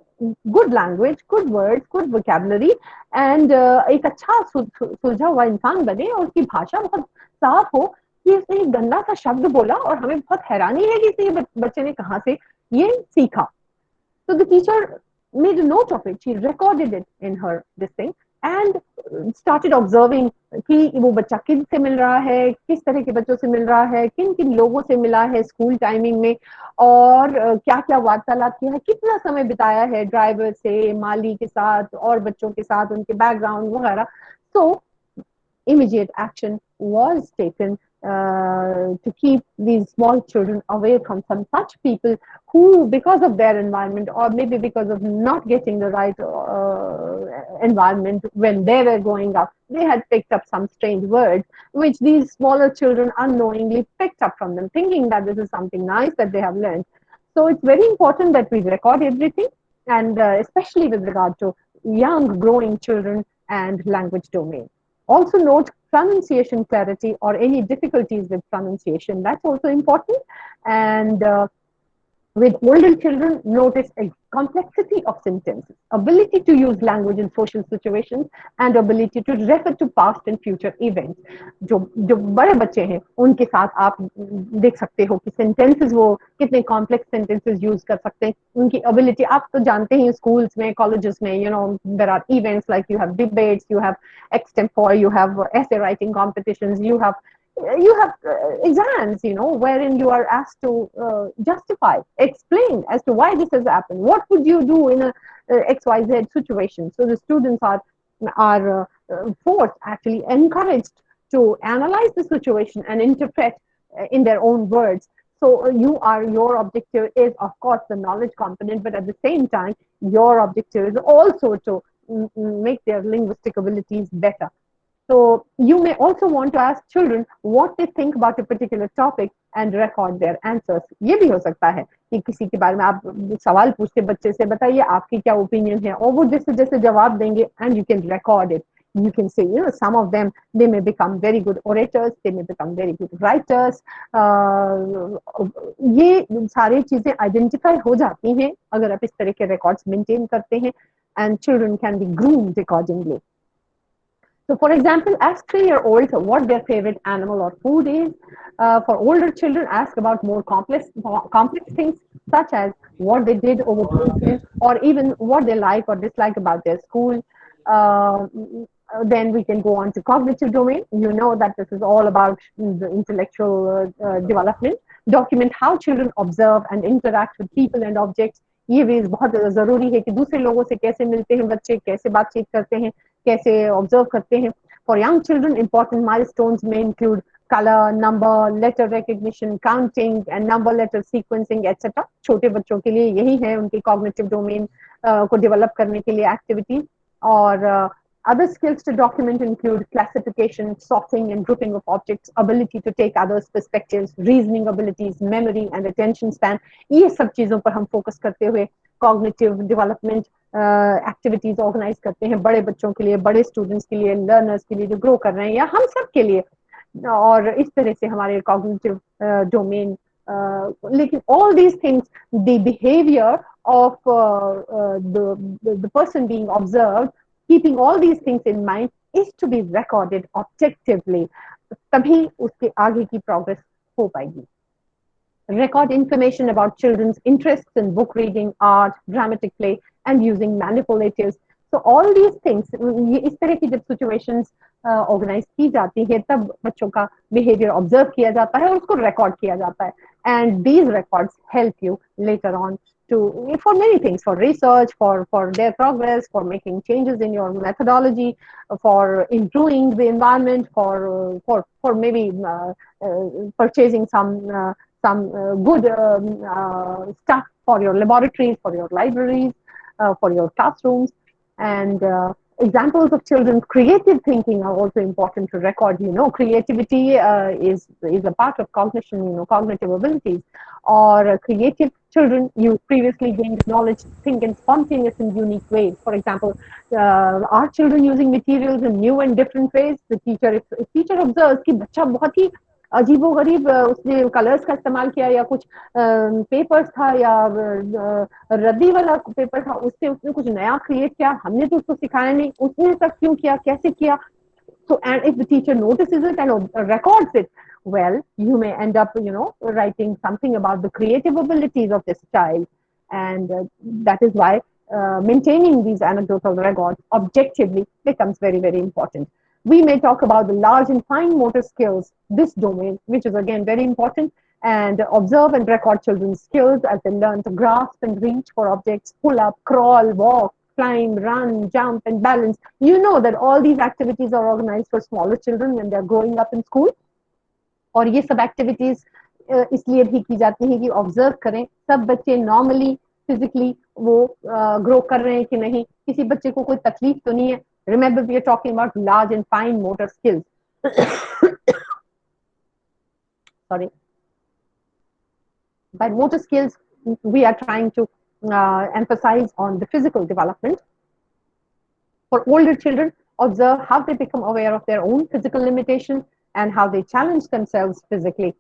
S2: good language, good words, good vocabulary, and एक अच्छा सुलझा हुआ इंसान बने और उसकी भाषा बहुत साफ हो। कि इसने एक गंदा सा शब्द बोला और हमें बहुत हैरानी है कि इसे बच्चे ने कहाँ से ये सीखा। So the teacher made a note of it. She recorded it in her this thing and started observing कि वो बच्चा किन से मिल रहा है, किस तरह के बच्चों से मिल रहा है, किन किन लोगों से मिला है स्कूल टाइमिंग में, और क्या क्या वार्तालाप किया है, कितना समय बिताया है ड्राइवर से, माली के साथ और बच्चों के साथ, उनके बैकग्राउंड वगैरह। So immediate action was taken to keep these small children away from some such people who, because of their environment or maybe because of not getting the right environment when they were growing up, they had picked up some strange words which these smaller children unknowingly picked up from them, thinking that this is something nice that they have learned. So it's very important that we record everything, and especially with regard to young growing children and language domain. Also note pronunciation clarity or any difficulties with pronunciation. That's also important. And With older children, notice a complexity of sentences, ability to use language in social situations, and ability to refer to past and future events. जो जो बड़े बच्चे हैं उनके साथ आप देख सकते हो कि sentences वो कितने complex sentences use कर सकते हैं. उनकी ability आप तो जानते हैं schools में, colleges में, you know, there are events like you have debates, you have extempore, you have essay writing competitions, you have exams, you know, wherein you are asked to justify, explain as to why this has happened. What would you do in a XYZ situation? So the students are forced, actually encouraged to analyze the situation and interpret in their own words. So your objective is, of course, the knowledge component, but at the same time, your objective is also to make their linguistic abilities better. So you may also want to ask children what they think about a particular topic and record their answers. ये भी हो सकता है कि किसी के बारे में आप सवाल पूछते बच्चे से, बताइए आपकी क्या ओपिनियन है, और वो जैसे जैसे जवाब देंगे, and you can record it. You can say, you know, some of them, they may become very good orators, they may become very good writers. ये सारी चीजें identify हो जाती हैं अगर आप इस तरह के records maintain करते हैं, and children can be groomed accordingly. So, for example, ask 3-year-olds what their favorite animal or food is. For older children, ask about more complex things, such as what they did over the weekend, or even what they like or dislike about their school. Then we can go on to cognitive domain. You know that this is all about the intellectual development. Document how children observe and interact with people and objects. ये भी बहुत जरूरी है कि दूसरे लोगों से कैसे मिलते हैं बच्चे, कैसे बातचीत करते हैं, कैसे ऑब्जर्व करते हैं. For young children important milestones में include colour, number, letter recognition, counting and number letter sequencing etcetera. छोटे बच्चों के लिए यही है उनकी कॉग्निटिव डोमेन को डेवलप करने के लिए एक्टिविटी. और other skills to document include classification, sorting and grouping of objects, ability to take others' perspectives, reasoning abilities, memory and attention span. ये सब चीजों पर हम फोकस करते हुए cognitive development एक्टिविटीज ऑर्गेनाइज करते हैं बड़े बच्चों के लिए, बड़े स्टूडेंट्स के लिए, लर्नर्स के लिए जो ग्रो कर रहे हैं, या हम सब के लिए. और इस तरह से हमारे कॉग्निटिव डोमेन. लेकिन all these things, the behaviour of the person being observed, keeping all these things in mind, is to be recorded objectively. तभी उसके आगे की प्रोग्रेस हो पाएगी. Record information about children's interests in book reading, art, dramatic play, and using manipulatives. So all these things, इस तरह की जब situations organize की जाती है, तब बच्चों का behavior observe किया जाता है और उसको record किया जाता है. And these records help you later on for many things, for research, for their progress, for making changes in your methodology, for improving the environment, for maybe purchasing some good stuff for your laboratories, for your libraries, for your classrooms. And examples of children's creative thinking are also important to record. You know, creativity is a part of cognition, you know, cognitive abilities. Or creative children, you previously gained knowledge, think in spontaneous and unique ways. For example, are children using materials in new and different ways? The teacher, if teacher observes कि बच्चा बहुत ही अजीबोगरीब उसने कलर्स का इस्तेमाल किया, या कुछ पेपर्स था, या रद्दी वाला पेपर था, उससे उसने कुछ नया क्रिएट किया, हमने तो उसको सिखाया नहीं, उसने सब क्यों किया, कैसे किया. So, and if the teacher notices it and records it, well, you may end up, you know, writing something about the creative abilities of this child. And that is why maintaining these anecdotal records objectively becomes very, very important. We may talk about the large and fine motor skills, this domain, which is again very important, and observe and record children's skills as they learn to grasp and reach for objects, pull up, crawl, walk, climb, run, jump, and balance. You know that all these activities are organized for smaller children when they're growing up in school. और ये सब activities इसलिए भी की जाती है कि observe करें सब बच्चे normally, physically वो grow कर रहे हैं कि नहीं, किसी बच्चे को कोई तकलीफ तो नहीं है. Remember, we are talking about large and fine motor skills. Sorry. By motor skills, we are trying to emphasize on the physical development. For older children, observe how they become aware of their own physical limitations and how they challenge themselves physically.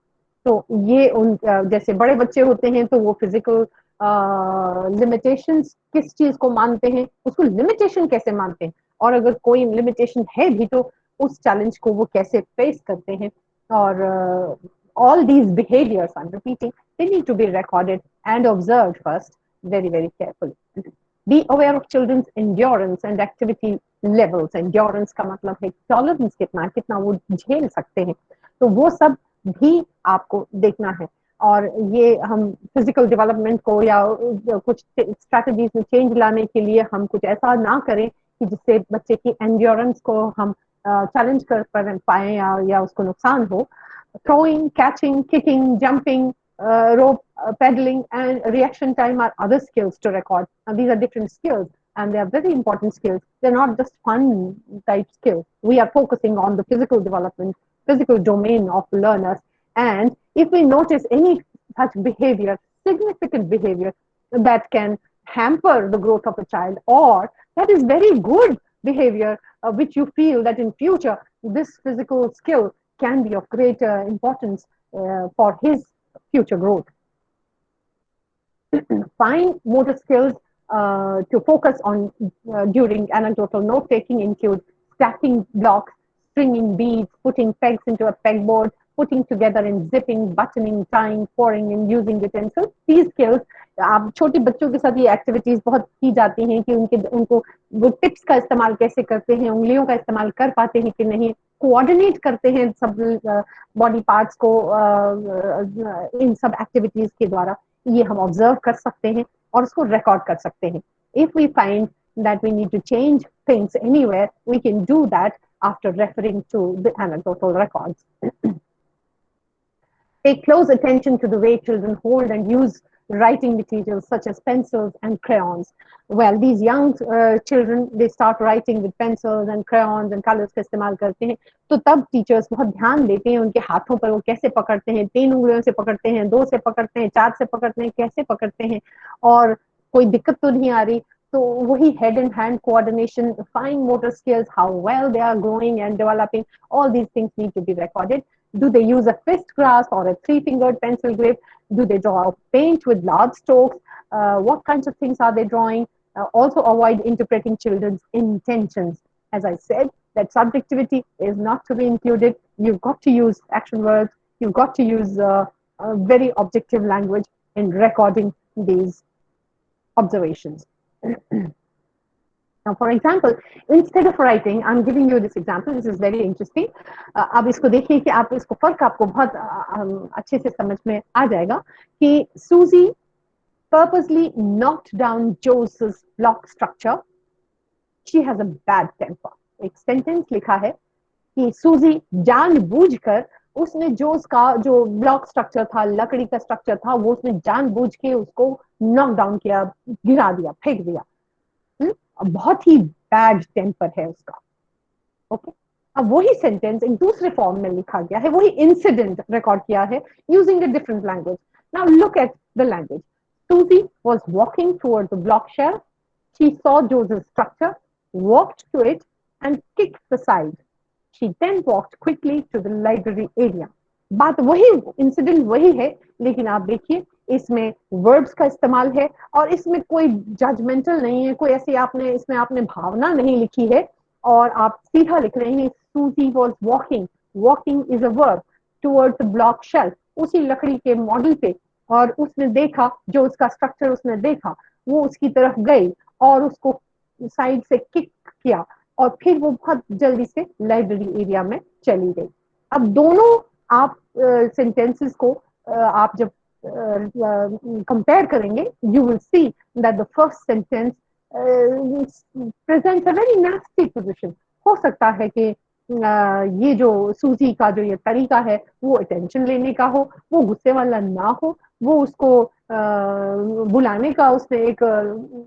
S2: तो ये उन जैसे बड़े बच्चे होते हैं तो वो फिजिकल लिमिटेशंस किस चीज को मानते हैं, उसको लिमिटेशन कैसे मानते हैं, और अगर कोई लिमिटेशन है भी तो उस चैलेंज को वो कैसे फेस करते हैं। और all these behaviors, I'm repeating, they need to be recorded and observed first very, very carefully. Be aware of children's endurance and activity levels. Endurance का मतलब है टॉलरेंस कितना कितना वो झेल सकते हैं, तो वो सब भी आपको देखना है। और ये हम फिजिकल डेवलपमेंट को या कुछ स्ट्रैटेजीज में चेंज लाने के लिए हम कुछ ऐसा ना करें कि जिससे बच्चे की एंड्योरेंस को हम चैलेंज कर पाए या उसको नुकसान हो। Throwing, catching, kicking, jumping, rope, pedaling, and reaction time are other skills to record. Now, these are different skills, and they are very important skills. They're not just fun type skills. We are focusing on the physical development, physical domain of learners. And if we notice any such behavior, significant behavior that can hamper the growth of a child, or that is very good behavior, which you feel that in future this physical skill can be of great importance for his future growth. Fine motor skills to focus on during anecdotal note taking include stacking blocks, stringing beads, putting pegs into a pegboard, putting together and zipping, buttoning, tying, pouring and using utensils. These skills आप छोटे बच्चों के साथ ये एक्टिविटीज बहुत की जाती हैं कि उनको वो टिप्स का इस्तेमाल कैसे करते हैं, उंगलियों का इस्तेमाल कर पाते हैं कि नहीं, कोऑर्डिनेट करते हैं सब बॉडी पार्ट्स को इन सब एक्टिविटीज के द्वारा, ये हम ऑब्जर्व कर सकते हैं और उसको रिकॉर्ड कर सकते हैं। If we find that we need to change things anywhere, we can do that after referring to the anecdotal records. Pay close attention to the way children hold and use writing materials such as pencils and crayons. Well, these young children, they start writing with pencils and crayons and colors का इस्तेमाल करते हैं, तो तब टीचर्स बहुत ध्यान देते हैं उनके हाथों पर वो कैसे पकड़ते हैं, 3 उंगलियों से पकड़ते हैं, 2 से पकड़ते हैं, 4 से पकड़ते हैं, कैसे पकड़ते हैं और कोई दिक्कत तो नहीं आ रही। तो वही head and hand coordination, fine motor skills, how well they are growing and developing, all these things need to be recorded. Do they use a fist grasp or a 3-fingered pencil grip? Do they draw paint with large strokes? What kinds of things are they drawing? Also avoid interpreting children's intentions. As I said, that subjectivity is not to be included. You've got to use action words. You've got to use very objective language in recording these observations. Now, for example, instead of writing, I'm giving you this example. This is very interesting. आप इसको देखिए कि आप इसको फर्क आपको बहुत अच्छे से समझ में आ जाएगा कि Susie purposely knocked down Joe's block structure. She has a bad temper. एक सेंटेंस लिखा है कि सूजी जानबूझकर उसने जोस का जो ब्लॉक स्ट्रक्चर था, लकड़ी का स्ट्रक्चर था, वो उसने जानबूझ के उसको नॉक डाउन किया, गिरा दिया, फेंक दिया। बहुत ही बैड टेम्पर है उसका। ओके, अब वही सेंटेंस एक दूसरे फॉर्म में लिखा गया है, वही इंसिडेंट रिकॉर्ड किया है using a different language. Now look at the language. Susie was walking toward the block shelf. She saw Joe's structure, walked to it, and kicked the side. She then walked quickly to the library area. बात वही, इंसिडेंट वही है, लेकिन आप देखिए इसमें वर्ब्स का इस्तेमाल है और इसमें कोई जजमेंटल नहीं है, कोई ऐसी आपने इसमें आपने भावना नहीं लिखी है और आप सीधा लिख रहे हैं Susie was walking. Walking is a verb towards the block shelf. उसी लकड़ी के मॉडल पे, और उसने देखा, जो उसका स्ट्रक्चर उसने देखा, वो उसकी तरफ गई और उसको साइड से किक किया और फिर वो बहुत जल्दी से लाइब्रेरी एरिया में चली गई। अब दोनों आप सेंटेंसेस को आप जब कंपेयर करेंगे, you will see that the first sentence presents a very nasty position. हो सकता है कि ये जो सूजी का जो ये तरीका है वो अटेंशन लेने का हो, वो गुस्से वाला ना हो, वो उसको बुलाने का उसने एक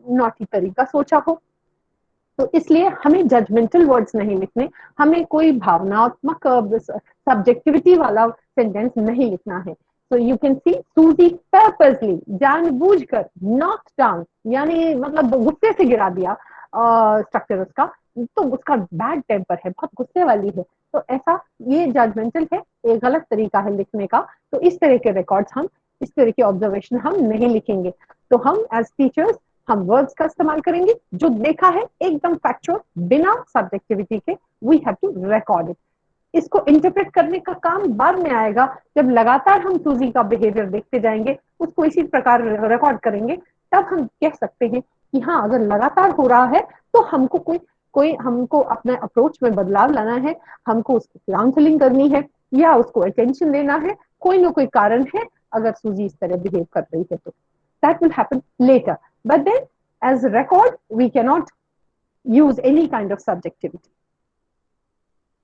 S2: नॉटी तरीका सोचा हो। तो इसलिए हमें जजमेंटल वर्ड्स नहीं लिखने, हमें कोई भावनात्मक सब्जेक्टिविटी वाला सेंटेंस नहीं लिखना है। So you can see Susie purposely, जानबूझकर, knocked down, यानी मतलब गुस्से से गिरा दिया स्ट्रक्चर उसका, तो उसका बैड टेम्पर है, बहुत गुस्से वाली है, तो ऐसा ये जजमेंटल है, एक गलत तरीका है लिखने का। तो इस तरह के रिकॉर्ड्स हम, इस तरह की ऑब्जर्वेशन हम नहीं लिखेंगे। तो हम एज टीचर्स हम वर्ड्स का इस्तेमाल करेंगे, जो देखा है एकदम फैक्चुअल, बिना सब्जेक्टिविटी के, we have to record it. इसको इंटरप्रेट करने का काम बाद में आएगा, जब लगातार हम सूजी का बिहेवियर देखते जाएंगे, उसको इसी प्रकार रिकॉर्ड करेंगे, तब हम कह सकते हैं कि हाँ, अगर लगातार हो रहा है तो हमको कोई हमको अपने अप्रोच में बदलाव लाना है, हमको उसकी काउंसलिंग करनी है, या उसको अटेंशन देना है, कोई ना कोई कारण है अगर सूजी इस तरह बिहेव कर रही है तो। That will happen later, but then as record we cannot use any kind of subjectivity.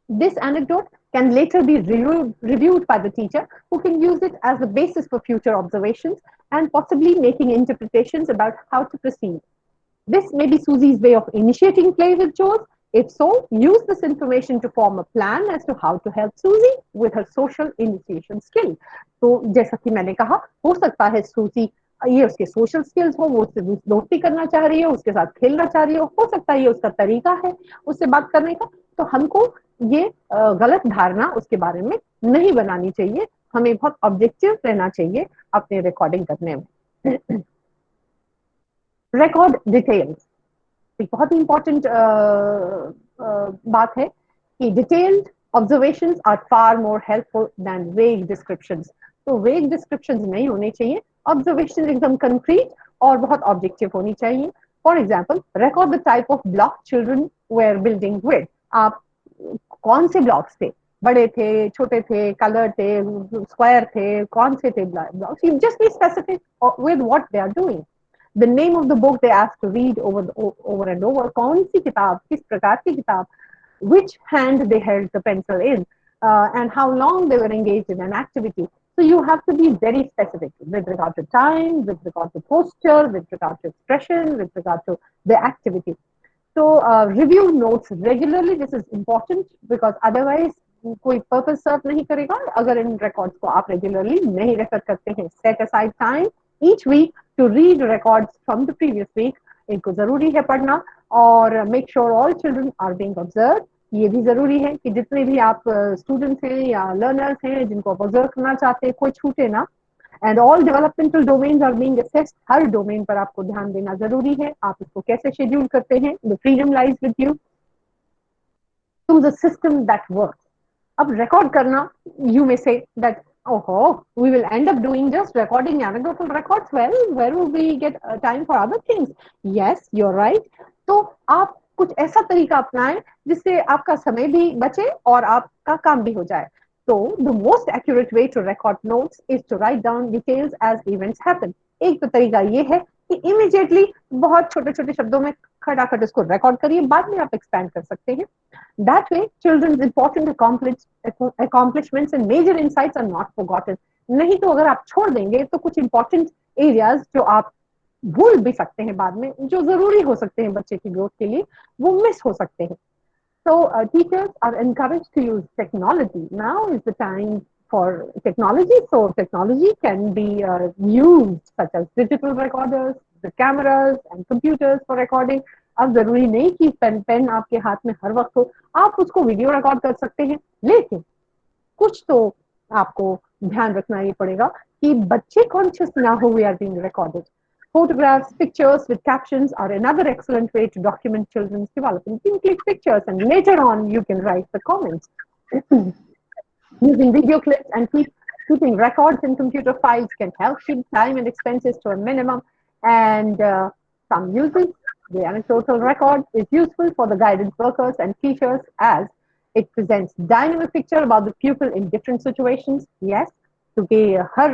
S2: This anecdote can later be reviewed by the teacher, who can use it as a basis for future observations and possibly making interpretations about how to proceed. This may be Susie's way of initiating play with Joes. If so, use this information to form a plan as to how to help Susie with her social initiation skill. तो जैसा कि मैंने कहा, हो सकता है Susie ये उसके सोशल स्किल्स हो, वो उससे दोस्ती करना चाह रही हो, उसके साथ खेलना चाह रही हो सकता है ये उसका तरीका है उससे बात करने का। तो हमको ये गलत धारणा उसके बारे में नहीं बनानी चाहिए, हमें बहुत ऑब्जेक्टिव रहना चाहिए अपने रिकॉर्डिंग करने में। रिकॉर्ड डिटेल्स एक बहुत ही इंपॉर्टेंट बात है कि detailed observations are far more helpful than vague descriptions. तो वेग डिस्क्रिप्शंस नहीं होने चाहिए, ऑब्जर्वेशन एकदम कंक्रीट और बहुत ऑब्जेक्टिव होनी चाहिए। For example, record the type of block children were building with. आप कौन से ब्लॉक्स थे, बड़े थे, छोटे थे, कलर थे, स्क्वायर थे, कौन से थे blocks, you just be specific with what they are doing. The name of the book they asked to read over and over, कौन सी किताब, किस प्रकार की किताब, which hand they held the pencil in, and how long they were engaged in an activity. So you have to be very specific with regard to time, with regard to posture, with regard to expression, with regard to the activity. So review notes regularly. This is important because otherwise कोई पर्पस सर्व नहीं करेगा अगर इन रिकॉर्ड्स को आप रेगुलरली नहीं रेफर करते हैं। Set aside time each week to read records from the previous week, इनको जरूरी है पढ़ना। और make sure all children are being observe, ये भी जरूरी है कि जितने भी आप स्टूडेंट्स हैं या लर्नर्स हैं जिनको आप ऑब्जर्व करना चाहते हैं, कोई छूटे ना। And all developmental domains are being assessed, हर डोमेन पर आपको ध्यान देना जरूरी है। आप इसको कैसे शेड्यूल करते हैं, the freedom lies with you, choose a system that works. अब रिकॉर्ड करना, you may say that oh, we will end up doing just recording anecdotal records. Well, where will we get time for other things? Yes, you're right. तो आप कुछ ऐसा तरीका अपनाएं जिससे आपका समय भी बचे और आपका काम भी हो जाए। So the most accurate way to record notes is to write down details as events happen. एक तो तरीका ये है कि इमीडिएटली बहुत छोटे छोटे शब्दों में खटाखट इसको रिकॉर्ड करिए, बाद में आप एक्सपैंड कर सकते हैं। That way, children's important accomplishments and major insights are not forgotten. नहीं तो अगर आप छोड़ देंगे तो कुछ important areas जो आप भूल भी सकते हैं बाद में, जो जरूरी हो सकते हैं बच्चे की ग्रोथ के लिए, वो मिस हो सकते हैं। So teachers are encouraged to use technology. Now is the time for technology. So technology can be used such as digital recorders, the cameras and computers for recording. अब जरूरी नहीं कि पेन आपके हाथ में हर वक्त हो, आप उसको वीडियो रिकॉर्ड कर सकते हैं, लेकिन कुछ तो आपको ध्यान रखना ये पड़ेगा कि बच्चे कॉन्शियस ना हो we are being recorded. Photographs, pictures with captions are another excellent way to document children's development. You can click pictures and later on you can write the comments. Using video clips and keeping records in computer files can help keep time and expenses to a minimum. And some uses, the anecdotal record is useful for the guidance workers and teachers as it presents dynamic picture about the pupil in different situations. Yes, क्योंकि हर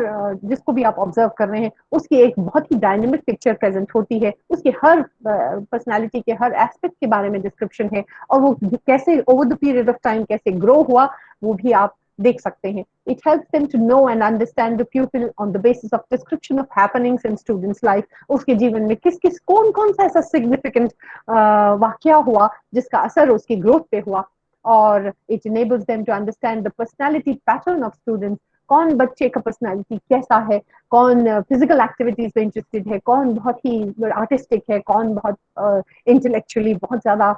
S2: जिसको भी आप ऑब्जर्व कर रहे हैं उसकी एक बहुत ही डायनेमिक पिक्चर प्रेजेंट होती है, उसके हर पर्सनालिटी के हर एस्पेक्ट के बारे में डिस्क्रिप्शन है, और वो कैसे over the period of time कैसे ग्रो हुआ वो भी आप देख सकते हैं। It helps them to know and understand the pupil on the basis of description of happenings in students life. उसके जीवन में किस किस कौन कौन सा ऐसा सिग्निफिकेंट वाकया हुआ जिसका असर उसकी ग्रोथ पे हुआ, और it enables them to understand the personality pattern of students, कौन बच्चे का पर्सनालिटी कैसा है, कौन फिजिकल एक्टिविटीज में इंटरेस्टेड है, कौन बहुत ही आर्टिस्टिक है, कौन बहुत इंटेलेक्चुअली बहुत ज्यादा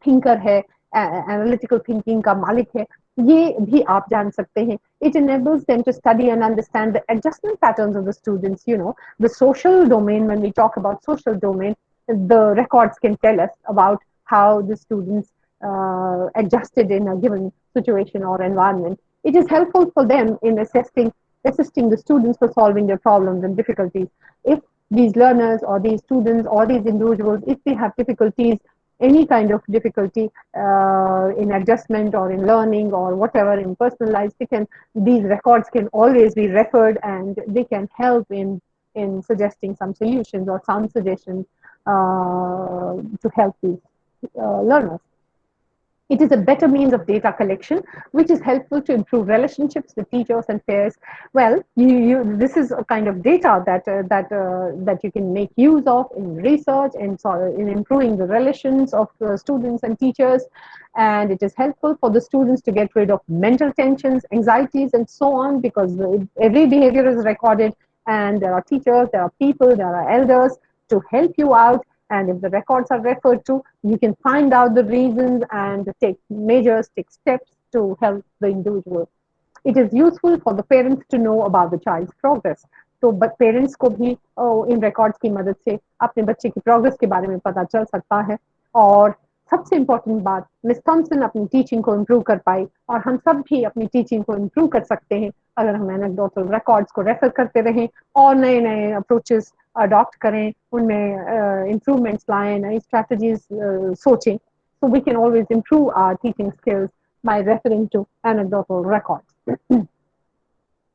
S2: थिंकर है, एनालिटिकल थिंकिंग का मालिक है, ये भी आप जान सकते हैं. It enables them to study and understand the adjustment patterns of the students. You know, the social domain, when we talk about social domain, the records can tell us about how the students adjusted in a given situation or environment. It is helpful for them in assisting the students for solving their problems and difficulties. If these learners or these students or these individuals, if they have difficulties, any kind of difficulty in adjustment or in learning or whatever in personal life, these records can always be referred, and they can help in suggesting some solutions or some suggestions to help these learners. It is a better means of data collection, which is helpful to improve relationships with teachers and peers. Well, this is a kind of data that you can make use of in research and in improving the relations of students and teachers. And it is helpful for the students to get rid of mental tensions, anxieties, and so on, because every behavior is recorded, and there are teachers, there are people, there are elders to help you out. And if the records are referred to, you can find out the reasons and take measures, take steps to help the individual. It is useful for the parents to know about the child's progress. तो पेरेंट्स को भी इन रिकॉर्ड्स की मदद से अपने बच्चे की प्रोग्रेस के बारे में पता चल सकता है. और सबसे इम्पोर्टेंट बात, मिस थॉम्सन अपनी टीचिंग को इम्प्रूव कर पाई, और हम सब भी अपनी टीचिंग को इम्प्रूव कर सकते हैं अगर हम एनेक्डोटल रिकॉर्ड्स को रेफर करते रहें और नए नए अप्रोचेस अडॉप्ट करें, उनमें इम्प्रूवमेंट्स लाएं, नई स्ट्रैटेजीज सोचें. So we can always improve our teaching skills by referring to anecdotal records.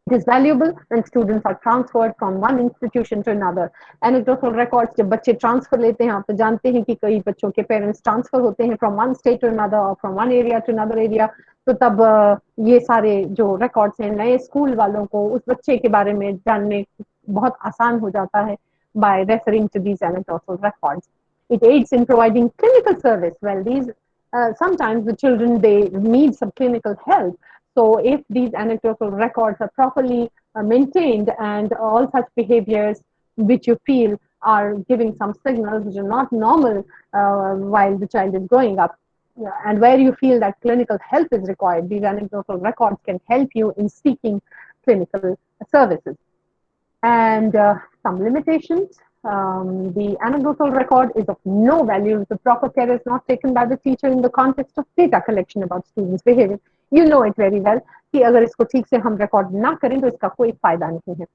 S2: It is valuable when students are transferred from one institution to another. Anecdotal records, जब बच्चे ट्रांसफर लेते हैं, आप तो जानते हैं कि कई बच्चों के पेरेंट्स ट्रांसफर होते हैं from one state to another or from one area to another area, तो तब ये सारे जो रिकॉर्ड्स हैं नए स्कूल वालों को उस बच्चे के बारे में जानने बहुत आसान हो जाता है by referring to these anecdotal records. It aids in providing clinical service. Well, sometimes the children, they need some clinical help. So if these anecdotal records are properly maintained, and all such behaviors which you feel are giving some signals which are not normal while the child is growing up, and where you feel that clinical help is required, these anecdotal records can help you in seeking clinical services. And some limitations. The anecdotal record is of no value if the proper care is not taken by the teacher in the context of data collection about students' behavior. You know it very well कि अगर इसको ठीक से हम रिकॉर्ड ना करें तो इसका कोई फायदा नहीं है.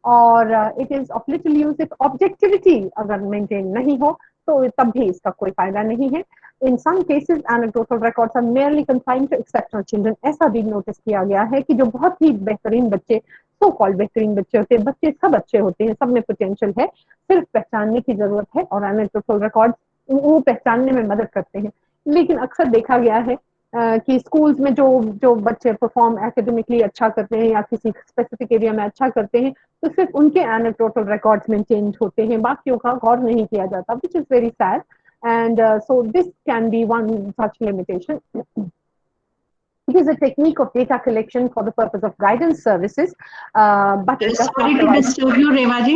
S2: और it is of little use if objectivity अगर मेंटेन नहीं हो तो तब भी इसका कोई फायदा नहीं है. In some cases, anecdotal records are merely confined to exceptional children. ऐसा भी नोटिस किया गया है कि जो बहुत ही बेहतरीन बच्चे, सो कॉल्ड बेहतरीन बच्चे होते हैं, बच्चे सब अच्छे होते हैं, सब में पोटेंशियल है, सिर्फ पहचानने की जरूरत है, और एनेक्डोटल रिकॉर्ड्स वो पहचानने में मदद करते हैं. लेकिन अक्सर देखा गया है कि स्कूल्स में जो बच्चे परफॉर्म एकेडमिकली अच्छा करते हैं या किसी स्पेसिफिक एरिया में अच्छा करते हैं, तो सिर्फ उनके एनेक्डोटल रिकॉर्ड्स मेंटेन होते हैं, बाकियों का गौर नहीं किया जाता, which is very sad. And so this can be one such limitation. It is a technique of data collection for the purpose of guidance services, but it does
S4: sorry
S2: not
S4: to
S2: provide...
S4: disturb you, Reva ji.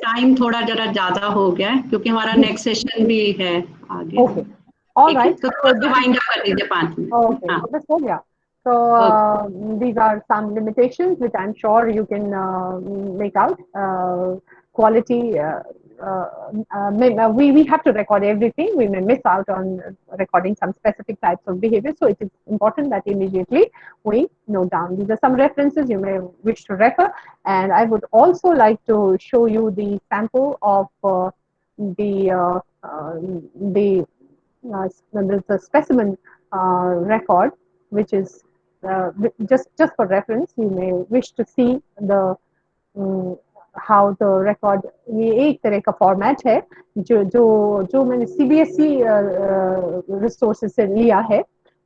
S4: Time थोड़ा जरा ज्यादा हो गया है क्योंकि हमारा नेक्स्ट सेशन भी है आगे.
S2: Okay. All right.
S4: तो थोड़ा वाइंड अप कर दीजिए 5 मिनट.
S2: Okay. So this हो गया. So these are some limitations which I'm sure you can make out. Quality. We have to record everything. We may miss out on recording some specific types of behavior. So it is important that immediately we note down. These are some references you may wish to refer. And I would also like to show you the sample of the specimen record, which is just for reference. You may wish to see the how the record, ये एक तरह का फॉर्मेट है जो मैंने CBSE रिसोर्सेज से लिया है.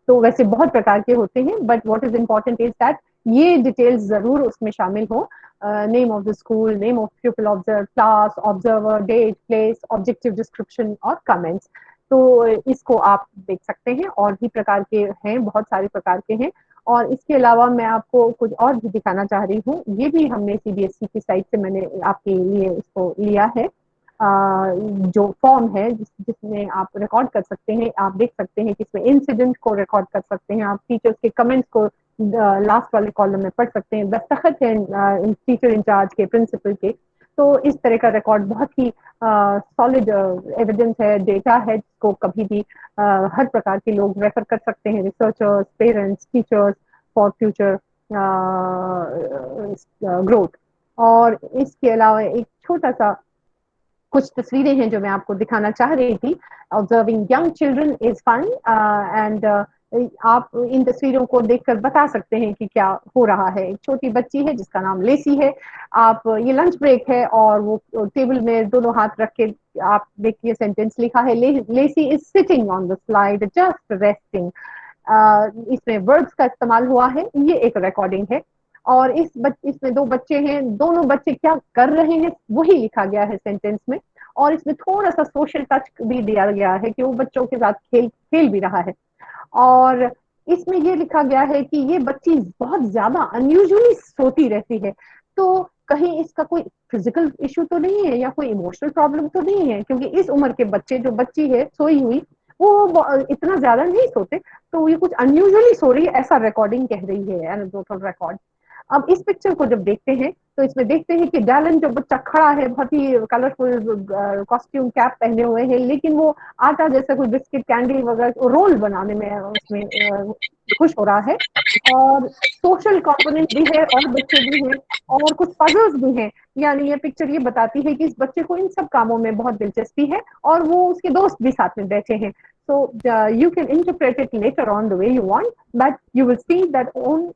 S2: तो वैसे बहुत प्रकार के होते हैं, but what is important is that ये डिटेल्स जरूर उसमें शामिल हो. Name of the school, name of pupil observe, class observer, date, place, objective description और कमेंट्स. तो इसको आप देख सकते हैं. और भी प्रकार के हैं, बहुत सारे प्रकार के हैं. और इसके अलावा मैं आपको कुछ और भी दिखाना चाह रही हूँ। ये भी हमने सीबीएसई की साइट से मैंने आपके लिए इसको लिया है, जो फॉर्म है जिसमें आप रिकॉर्ड कर सकते हैं। आप देख सकते हैं कि इसमें इंसिडेंट को रिकॉर्ड कर सकते हैं, आप टीचर्स के कमेंट्स को लास्ट वाले कॉलम में पढ़ सकते हैं, दस्तखत है टीचर इंचार्ज के, प्रिंसिपल के। तो इस तरह का रिकॉर्ड बहुत ही सॉलिड एविडेंस है, डेटा है, जिसको कभी भी हर प्रकार के लोग रेफर कर सकते हैं, researchers, parents, teachers, for future growth. और इसके अलावा एक छोटा सा कुछ तस्वीरें हैं जो मैं आपको दिखाना चाह रही थी। Observing young children is fun and आप इन तस्वीरों को देखकर बता सकते हैं कि क्या हो रहा है। एक छोटी बच्ची है जिसका नाम लेसी है। आप ये लंच ब्रेक है और वो टेबल में दोनों हाथ रख के आप देखिए सेंटेंस लिखा है, Lacy is sitting on the slide just resting. इसमें वर्ड्स का इस्तेमाल हुआ है, ये एक रिकॉर्डिंग है। और इसमें दो बच्चे हैं, दोनों बच्चे क्या कर रहे हैं वही लिखा गया है सेंटेंस में। और इसमें थोड़ा सा सोशल टच भी दिया गया है कि वो बच्चों के साथ खेल भी रहा है। और इसमें ये लिखा गया है कि ये बच्ची बहुत ज्यादा अनयूजुअली सोती रहती है, तो कहीं इसका कोई फिजिकल इशू तो नहीं है या कोई इमोशनल प्रॉब्लम तो नहीं है, क्योंकि इस उम्र के बच्चे, जो बच्ची है सोई हुई, वो इतना ज्यादा नहीं सोते, तो ये कुछ अनयूजुअली सो रही है, ऐसा रिकॉर्डिंग कह रही है, एनेक्डोटल रिकॉर्ड। अब इस पिक्चर को जब देखते हैं तो इसमें देखते हैं कि डैलन जो बच्चा खड़ा है, बहुत ही कलरफुल कॉस्ट्यूम कैप पहने हुए है, लेकिन वो आटा जैसा कोई बिस्किट कैंडी वगैरह रोल बनाने में उसमें खुश हो रहा है। और सोशल कंपोनेंट भी है और बच्चे भी हैं और कुछ पजल्स भी हैं। यानी ये पिक्चर ये बताती है कि इस बच्चे को इन सब कामों में बहुत दिलचस्पी है और वो उसके दोस्त भी साथ में बैठे हैं। So you can interpret it later on the way you want, but you will see that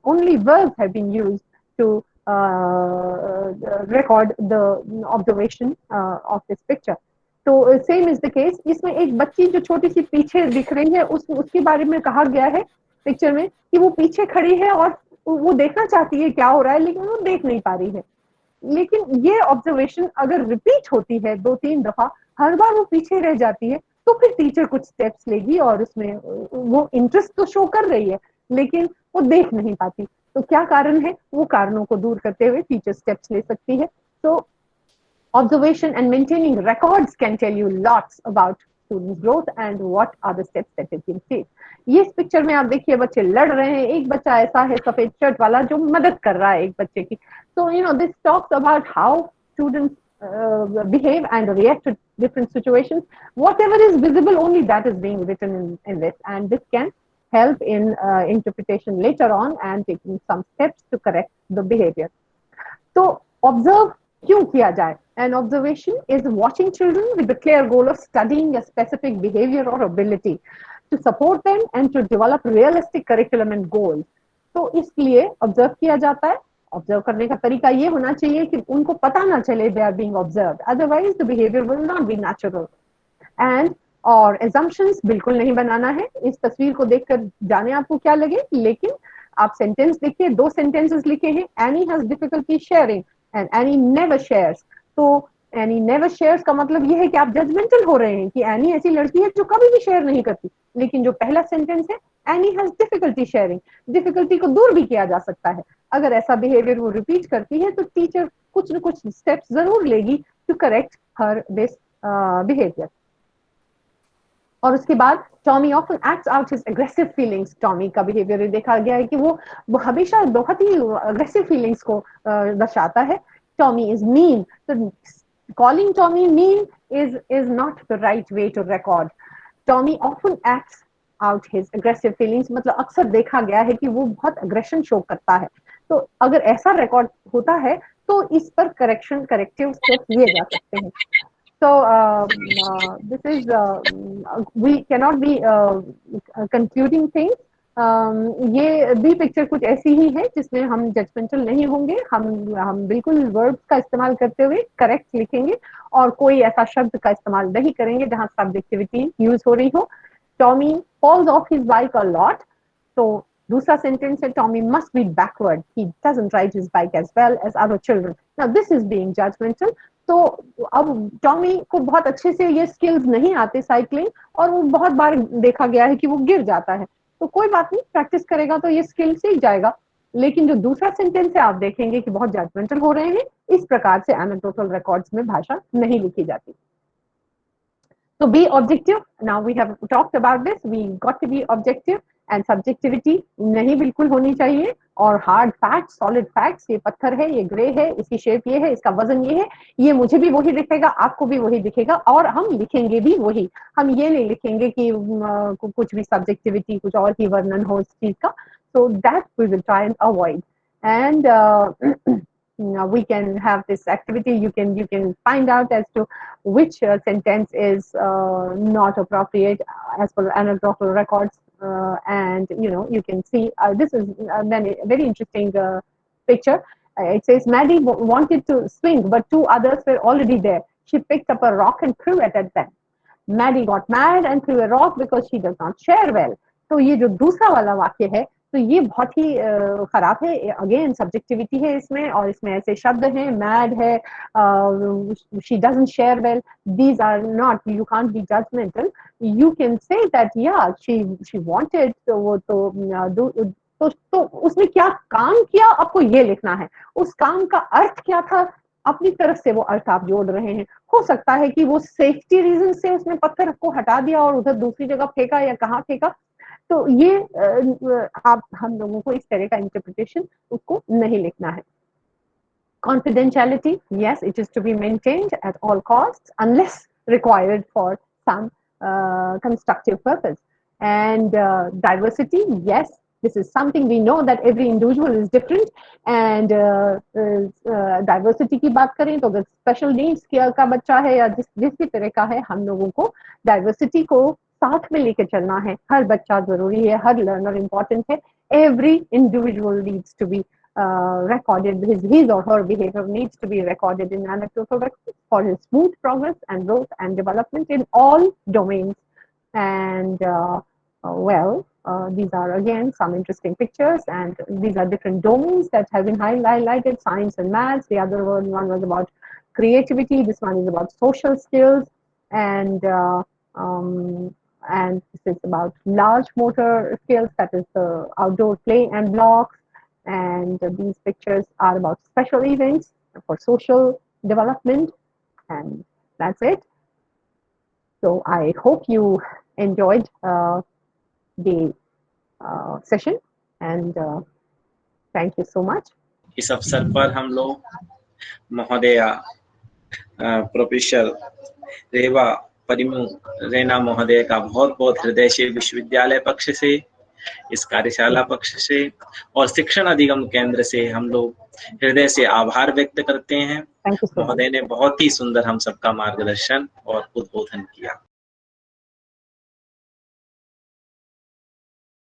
S2: only verbs have been used to record the observation of this picture. तो सेम इज द केस, इसमें एक बच्ची जो छोटी सी पीछे दिख रही है, उसके बारे में कहा गया है पिक्चर में कि वो पीछे खड़ी है और वो देखना चाहती है क्या हो रहा है, लेकिन वो देख नहीं पा रही है। लेकिन ये ऑब्जर्वेशन अगर रिपीट होती है 2-3 दफा, हर बार वो पीछे रह जाती है, तो फिर टीचर कुछ स्टेप्स लेगी और उसमें वो इंटरेस्ट तो शो कर रही है लेकिन वो देख नहीं पाती। तो क्या कारण है, वो कारणों को दूर करते हुए टीचर स्टेप्स ले सकती है। तो observation and maintaining records can tell you lots about students growth and what are the steps that they can take. ये इस पिक्चर में आप देखिए बच्चे लड़ रहे हैं, एक बच्चा ऐसा है सफेद शर्ट वाला जो मदद कर रहा है एक बच्चे की। So you know this talks about how students behave and react to different situations. Whatever is visible, only that is being written in this, and this can help in interpretation later on and taking some steps to correct the behavior. तो observe क्यों किया जाए? An observation is watching children with the clear goal of studying a specific behavior or ability to support them and to develop realistic curriculum and goals. तो इसलिए observe किया जाता है। ऑब्जर्व करने का तरीका ये होना चाहिए कि उनको पता ना चले they are being observed, otherwise the behavior will not be natural. And और assumptions बिल्कुल नहीं बनाना है। इस तस्वीर को देखकर जाने आपको क्या लगे, लेकिन आप सेंटेंस देखिए, 2 सेंटेंसेस लिखे हैं। Annie has difficulty sharing and Annie never shares. तो Annie never shares का मतलब ये है कि आप जजमेंटल हो रहे हैं कि Annie ऐसी लड़की है जो कभी भी शेयर नहीं करती। लेकिन जो पहला सेंटेंस है Annie has difficulty sharing, difficulty को दूर भी किया जा सकता है। अगर ऐसा बिहेवियर वो रिपीट करती है तो टीचर कुछ न कुछ स्टेप्स जरूर लेगी to correct her this behaviour. और उसके बाद Tommy often acts out his aggressive feelings. Tommy का बिहेवियर देखा गया है कि वो हमेशा बहुत ही अग्रेसिव फीलिंग्स को दर्शाता है। टॉमी इज मीन, तो calling Tommy mean is not the right way to record. Tommy often acts out his aggressive feelings, मतलब अक्सर देखा गया है कि वो बहुत अग्रेशन शो करता है। तो अगर ऐसा रिकॉर्ड होता है तो इस पर करेक्टिव स्टेप्स लिए जा सकते हैं। So this is we cannot be concluding things. ये भी पिक्चर कुछ ऐसी ही है जिसमें हम जजमेंटल नहीं होंगे, हम बिल्कुल वर्ड्स का इस्तेमाल करते हुए करेक्ट लिखेंगे और कोई ऐसा शब्द का इस्तेमाल नहीं करेंगे जहां सब्जेक्टिविटी यूज हो रही हो। Tommy falls off his bike a lot. तो दूसरा सेंटेंस है Tommy must be backward, he doesn't ride his bike as well as other children. Now this is being judgemental. तो अब टॉमी को बहुत अच्छे से ये स्किल्स नहीं आते साइकिलिंग, और वो बहुत बार देखा गया है कि वो गिर जाता है। तो कोई बात नहीं, प्रैक्टिस करेगा तो ये स्किल सीख जाएगा। लेकिन जो दूसरा सेंटेंस है आप देखेंगे कि बहुत जजमेंटल हो रहे हैं, इस प्रकार से एनेक्डोटल रिकॉर्ड्स में भाषा नहीं लिखी जाती। So be objective. Now we have talked about this. We got to be objective and subjectivity नहीं बिल्कुल होनी चाहिए। और hard facts, solid facts, ये पत्थर है, ये ग्रे है, इसकी शेप ये है, इसका वजन ये है, ये मुझे भी वही दिखेगा, आपको भी वही दिखेगा, और हम लिखेंगे भी वही। हम ये नहीं लिखेंगे कि कुछ भी subjectivity, कुछ और ही वर्णन हो इस चीज का। So that we will try and avoid. And we can have this activity. You can find out as to which sentence is not appropriate as per anecdotal records, and you can see this is a very interesting picture. It says Maddie wanted to swing, but two others were already there. She picked up a rock and threw it at them. Maddie got mad and threw a rock because she does not share well. तो ये जो दूसरा वाला वाक्य है, तो ये बहुत ही खराब है। अगेन सब्जेक्टिविटी है इसमें, और इसमें ऐसे शब्द हैं, मैड है, she doesn't share well, these are not, you can't be judgemental, you can say that या शी वांटेड, तो वो तो उसने क्या काम किया आपको ये लिखना है, उस काम का अर्थ क्या था, अपनी तरफ से वो अर्थ आप जोड़ रहे हैं। हो सकता है कि वो सेफ्टी रीजन से उसने पत्थर को हटा दिया और उधर दूसरी जगह फेंका या कहाँ फेंका, तो ये आप हम लोगों को इस तरह का इंटरप्रिटेशन उसको नहीं लिखना है। Confidentiality, yes, it is to be maintained at all costs unless required for some constructive purpose. And diversity, yes, this is something we know that every individual is different, and diversity की बात करें तो अगर special needs का बच्चा है या जिस भी तरह का है, हम लोगों को diversity को साथ में लेकर चलना है। हर बच्चा जरूरी है, हर लर्नर इम्पोर्टेंट है। Every individual needs to be recorded, his or her behavior needs to be recorded in anecdotal records for his smooth progress and growth and development in all domains. And these are again some interesting pictures, and these are different domains that have been highlighted: science and maths. The other one was about creativity. This one is about social skills, and this is about large motor skills, that is the outdoor play and blocks. And these pictures are about special events for social development, and that's it. So I hope you enjoyed the session, and thank you so much.
S1: इस अवसर पर हम लोग महोदया प्रोफेसर रेवा परिमू रैना महोदय का बहुत बहुत हृदय से विश्वविद्यालय पक्ष से, इस कार्यशाला पक्ष से और शिक्षण अधिगम केंद्र से हम लोग हृदय से आभार व्यक्त करते हैं। महोदय ने बहुत ही सुंदर हम सबका मार्गदर्शन और उद्बोधन किया।